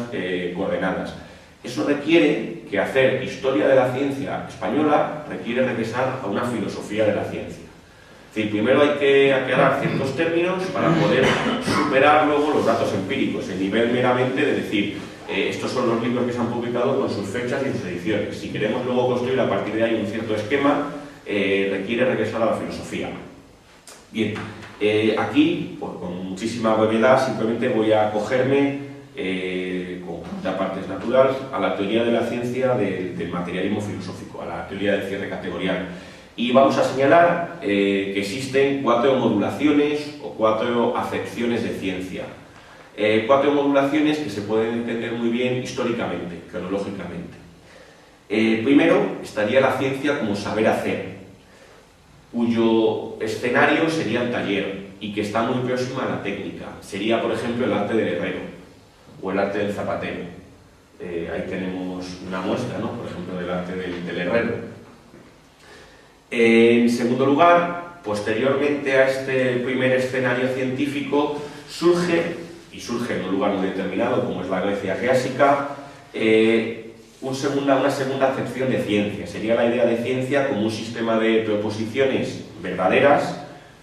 coordenadas. Eso requiere que hacer historia de la ciencia española requiere regresar a una filosofía de la ciencia. Es decir, primero hay que aclarar ciertos términos para poder superar luego los datos empíricos, el nivel meramente de decir estos son los libros que se han publicado con sus fechas y sus ediciones. Si queremos luego construir a partir de ahí un cierto esquema, requiere regresar a la filosofía. Bien, aquí, con muchísima brevedad, simplemente voy a acogerme como partes naturales a la teoría de la ciencia del materialismo filosófico, a la teoría del cierre categorial. Y vamos a señalar que existen 4 modulaciones o 4 acepciones de ciencia. 4 modulaciones que se pueden entender muy bien históricamente, cronológicamente. Primero estaría la ciencia como saber hacer, cuyo escenario sería el taller y que está muy próxima a la técnica. Sería, por ejemplo, el arte del herrero o el arte del zapatero. Ahí tenemos una muestra, ¿no? Por ejemplo, del arte del herrero. En segundo lugar, posteriormente a este primer escenario científico, surge en un lugar muy determinado, como es la Grecia clásica, una segunda acepción de ciencia. Sería la idea de ciencia como un sistema de proposiciones verdaderas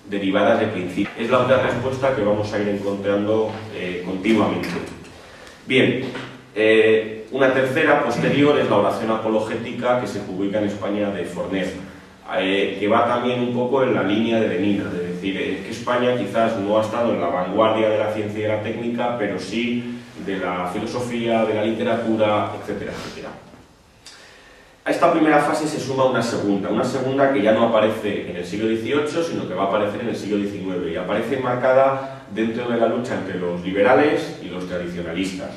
derivadas de principios. Es la otra respuesta que vamos a ir encontrando continuamente. Bien, una tercera posterior es la oración apologética que se publica en España de Forner, que va también un poco en la línea de Benina, es decir, que España quizás no ha estado en la vanguardia de la ciencia y de la técnica, pero sí de la filosofía, de la literatura, etcétera, etcétera. A esta primera fase se suma una segunda que ya no aparece en el siglo XVIII, sino que va a aparecer en el siglo XIX, y aparece marcada dentro de la lucha entre los liberales y los tradicionalistas.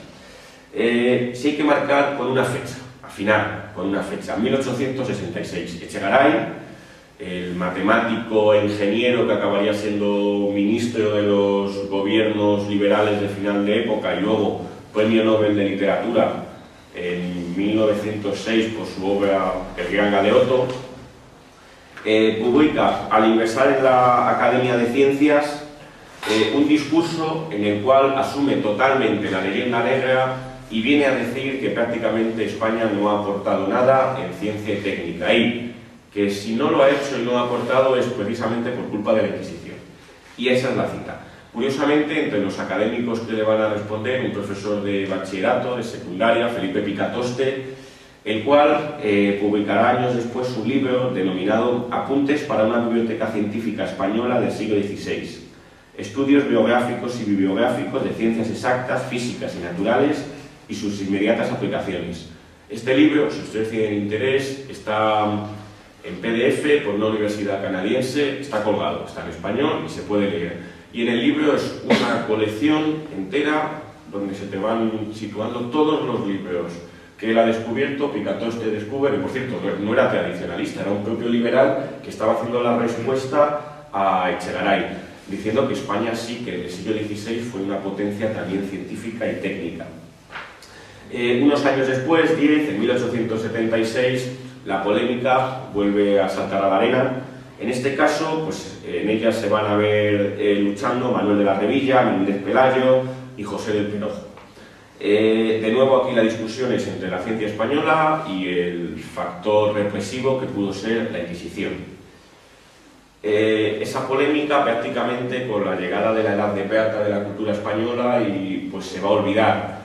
Sí hay que marcar con una fecha, afinar con una fecha, 1866. Echegaray, el matemático e ingeniero que acabaría siendo ministro de los gobiernos liberales de final de época y luego premio Nobel de Literatura en 1906 por su obra El Gran Galeoto, publica al ingresar en la Academia de Ciencias un discurso en el cual asume totalmente la leyenda negra y viene a decir que prácticamente España no ha aportado nada en ciencia y técnica, y que si no lo ha hecho y no ha aportado es precisamente por culpa de la Inquisición. Y esa es la cita. Curiosamente, entre los académicos que le van a responder, un profesor de bachillerato, de secundaria, Felipe Picatoste, el cual publicará años después un libro denominado Apuntes para una biblioteca científica española del siglo XVI. Estudios biográficos y bibliográficos de ciencias exactas, físicas y naturales y sus inmediatas aplicaciones. Este libro, si ustedes tienen interés, está en PDF por una universidad canadiense, está colgado, está en español y se puede leer. Y en el libro es una colección entera donde se te van situando todos los libros que él ha descubierto, Picatoste descubre, y por cierto, no era tradicionalista, era un propio liberal que estaba haciendo la respuesta a Echegaray, diciendo que España sí, que en el siglo XVI fue una potencia también científica y técnica. Unos años después, en 1876, la polémica vuelve a saltar a la arena. En este caso, pues, en ella se van a ver luchando Manuel de la Revilla, Menéndez Pelayo y José del Perojo. De nuevo aquí la discusión es entre la ciencia española y el factor represivo que pudo ser la Inquisición. Esa polémica prácticamente con la llegada de la Edad de Plata de la cultura española y pues se va a olvidar.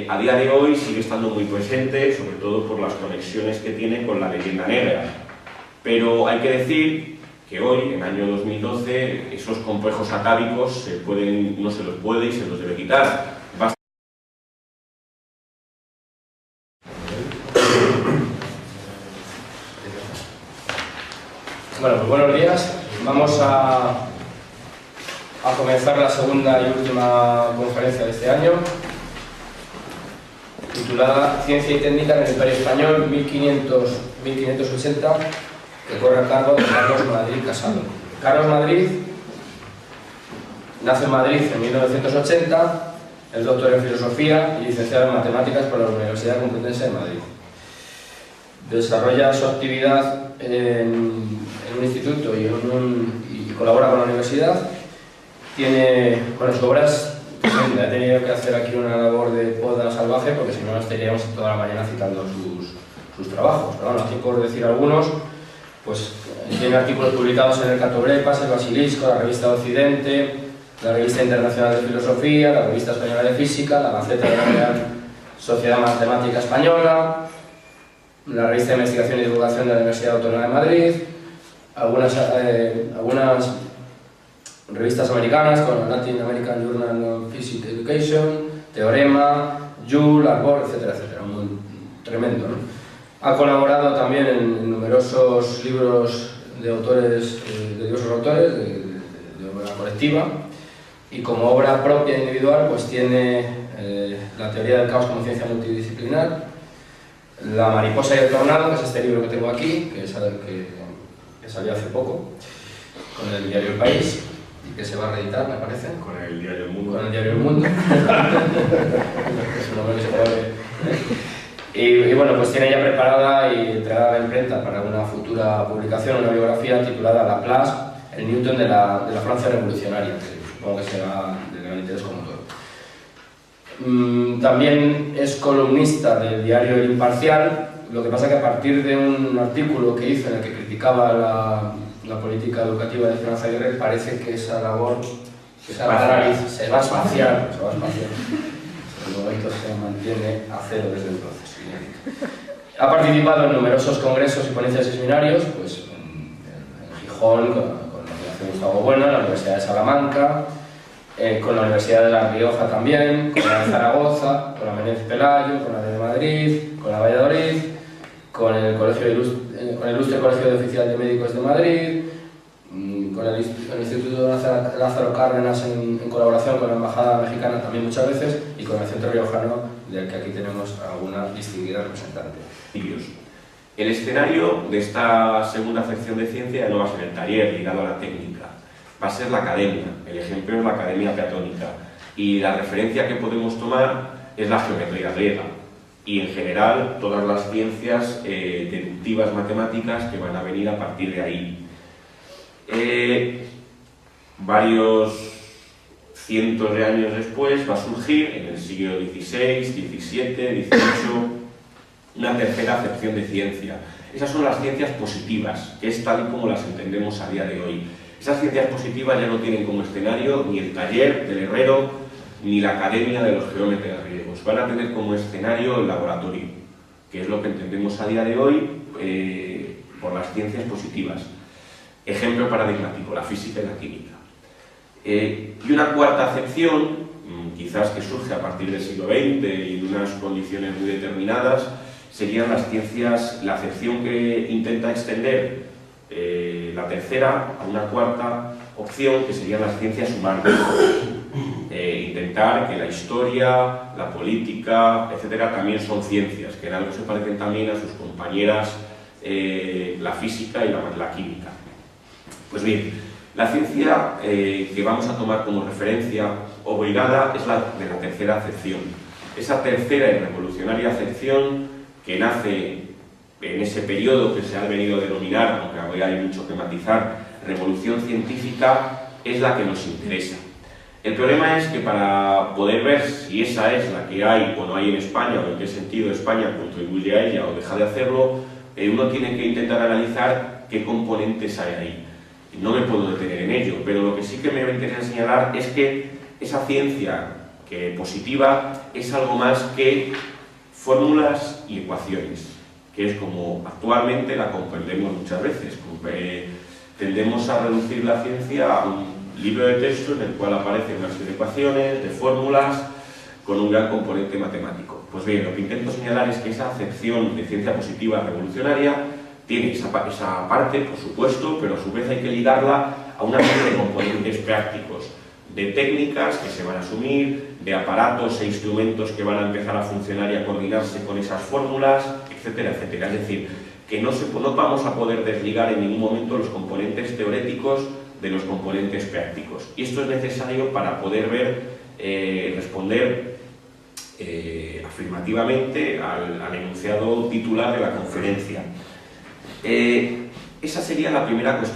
A día de hoy sigue estando muy presente, sobre todo por las conexiones que tiene con la leyenda negra. Pero hay que decir que hoy, en año 2012, esos complejos atávicos no se los puede y se los debe quitar. Bueno, pues buenos días. Vamos a comenzar la segunda y última conferencia de este año, titulada Ciencia y Técnica en el Imperio Español 1500-1580, que corre a cargo de Carlos Madrid Casado. Carlos Madrid nace en Madrid en 1980, es doctor en Filosofía y licenciado en Matemáticas por la Universidad Complutense de Madrid. Desarrolla su actividad en un instituto y colabora con la universidad. Tiene, bueno, su obra es tremenda. He tenido que hacer aquí una labor de poda salvaje porque si no estaríamos toda la mañana citando sus trabajos. Pero bueno, aquí por decir algunos, pues tiene artículos publicados en el Catobrepas, el Basilisco, la Revista de Occidente, la Revista Internacional de Filosofía, la Revista Española de Física, la Gaceta de la Real Sociedad Matemática Española, la Revista de Investigación y Divulgación de la Universidad Autónoma de Madrid, algunas revistas americanas como Latin American Journal of Physics Education, Teorema, Joule, Arbor, etcétera, etcétera. Muy tremendo, ¿no? Ha colaborado también en numerosos libros de diversos autores, de obra colectiva, y como obra propia individual pues tiene La teoría del caos como ciencia multidisciplinar, La mariposa y el tornado, que es este libro que tengo aquí, que salió hace poco, con el diario El País, y que se va a reeditar, me parece. Con el diario El Mundo. Con el diario El Mundo. Es un nombre que se puede ver. Y bueno, pues tiene ya preparada y entregada a la imprenta para una futura publicación una biografía titulada Laplace, el Newton de la Francia revolucionaria, que supongo que será de gran interés como todo. También es columnista del diario El Imparcial, lo que pasa que a partir de un artículo que hizo en el que criticaba la política educativa de Esperanza Aguirre, parece que esa labor, esa nariz se va a espaciar. De momento se mantiene a cero desde entonces. Ha participado en numerosos congresos y ponencias y seminarios, pues en Gijón, con la Fundación Gustavo Bueno, en la Universidad de Salamanca, con la Universidad de La Rioja también, con la de Zaragoza, con la Menéndez Pelayo, con la de Madrid, con la Valladolid, con el Ilustre Colegio de Oficial de Médicos de Madrid, con el Instituto Lázaro Cárdenas en colaboración con la Embajada Mexicana también muchas veces, y con el Centro Riojano, del que aquí tenemos alguna distinguida representante. El escenario de esta segunda sección de ciencia no va a ser el taller ligado a la técnica, va a ser la academia. El ejemplo es la academia platónica, y la referencia que podemos tomar es la geometría griega, y en general todas las ciencias deductivas matemáticas que van a venir a partir de ahí. Varios cientos de años después va a surgir, en el siglo XVI, XVII, XVIII, una tercera acepción de ciencia. Esas son las ciencias positivas, que es tal y como las entendemos a día de hoy. Esas ciencias positivas ya no tienen como escenario ni el taller del herrero, ni la academia de los geómetras griegos. Van a tener como escenario el laboratorio, que es lo que entendemos a día de hoy por las ciencias positivas. Ejemplo paradigmático, la física y la química. Y una cuarta acepción, quizás que surge a partir del siglo XX y de unas condiciones muy determinadas, serían las ciencias, la acepción que intenta extender la tercera a una cuarta opción, que serían las ciencias humanas. Intentar que la historia, la política, etcétera, también son ciencias, que en algo se parecen también a sus compañeras la física y la química. Pues bien, la ciencia que vamos a tomar como referencia obligada es la de la tercera acepción. Esa tercera y revolucionaria acepción que nace en ese periodo que se ha venido a denominar, aunque ahora hay mucho que matizar, revolución científica, es la que nos interesa. El problema es que para poder ver si esa es la que hay o no hay en España, o en qué sentido España contribuye a ella o deja de hacerlo, uno tiene que intentar analizar qué componentes hay ahí. No me puedo detener en ello, pero lo que sí que me interesa señalar es que esa ciencia positiva es algo más que fórmulas y ecuaciones, que es como actualmente la comprendemos muchas veces. Tendemos a reducir la ciencia a un libro de texto en el cual aparecen una serie de ecuaciones, de fórmulas, con un gran componente matemático. Pues bien, lo que intento señalar es que esa acepción de ciencia positiva revolucionaria tiene esa parte, por supuesto, pero a su vez hay que ligarla a una serie de componentes prácticos, de técnicas que se van a asumir, de aparatos e instrumentos que van a empezar a funcionar y a coordinarse con esas fórmulas, etcétera, etcétera. Es decir, que no vamos a poder desligar en ningún momento los componentes teoréticos de los componentes prácticos. Y esto es necesario para poder responder afirmativamente al enunciado titular de la conferencia. Esa sería la primera cuestión.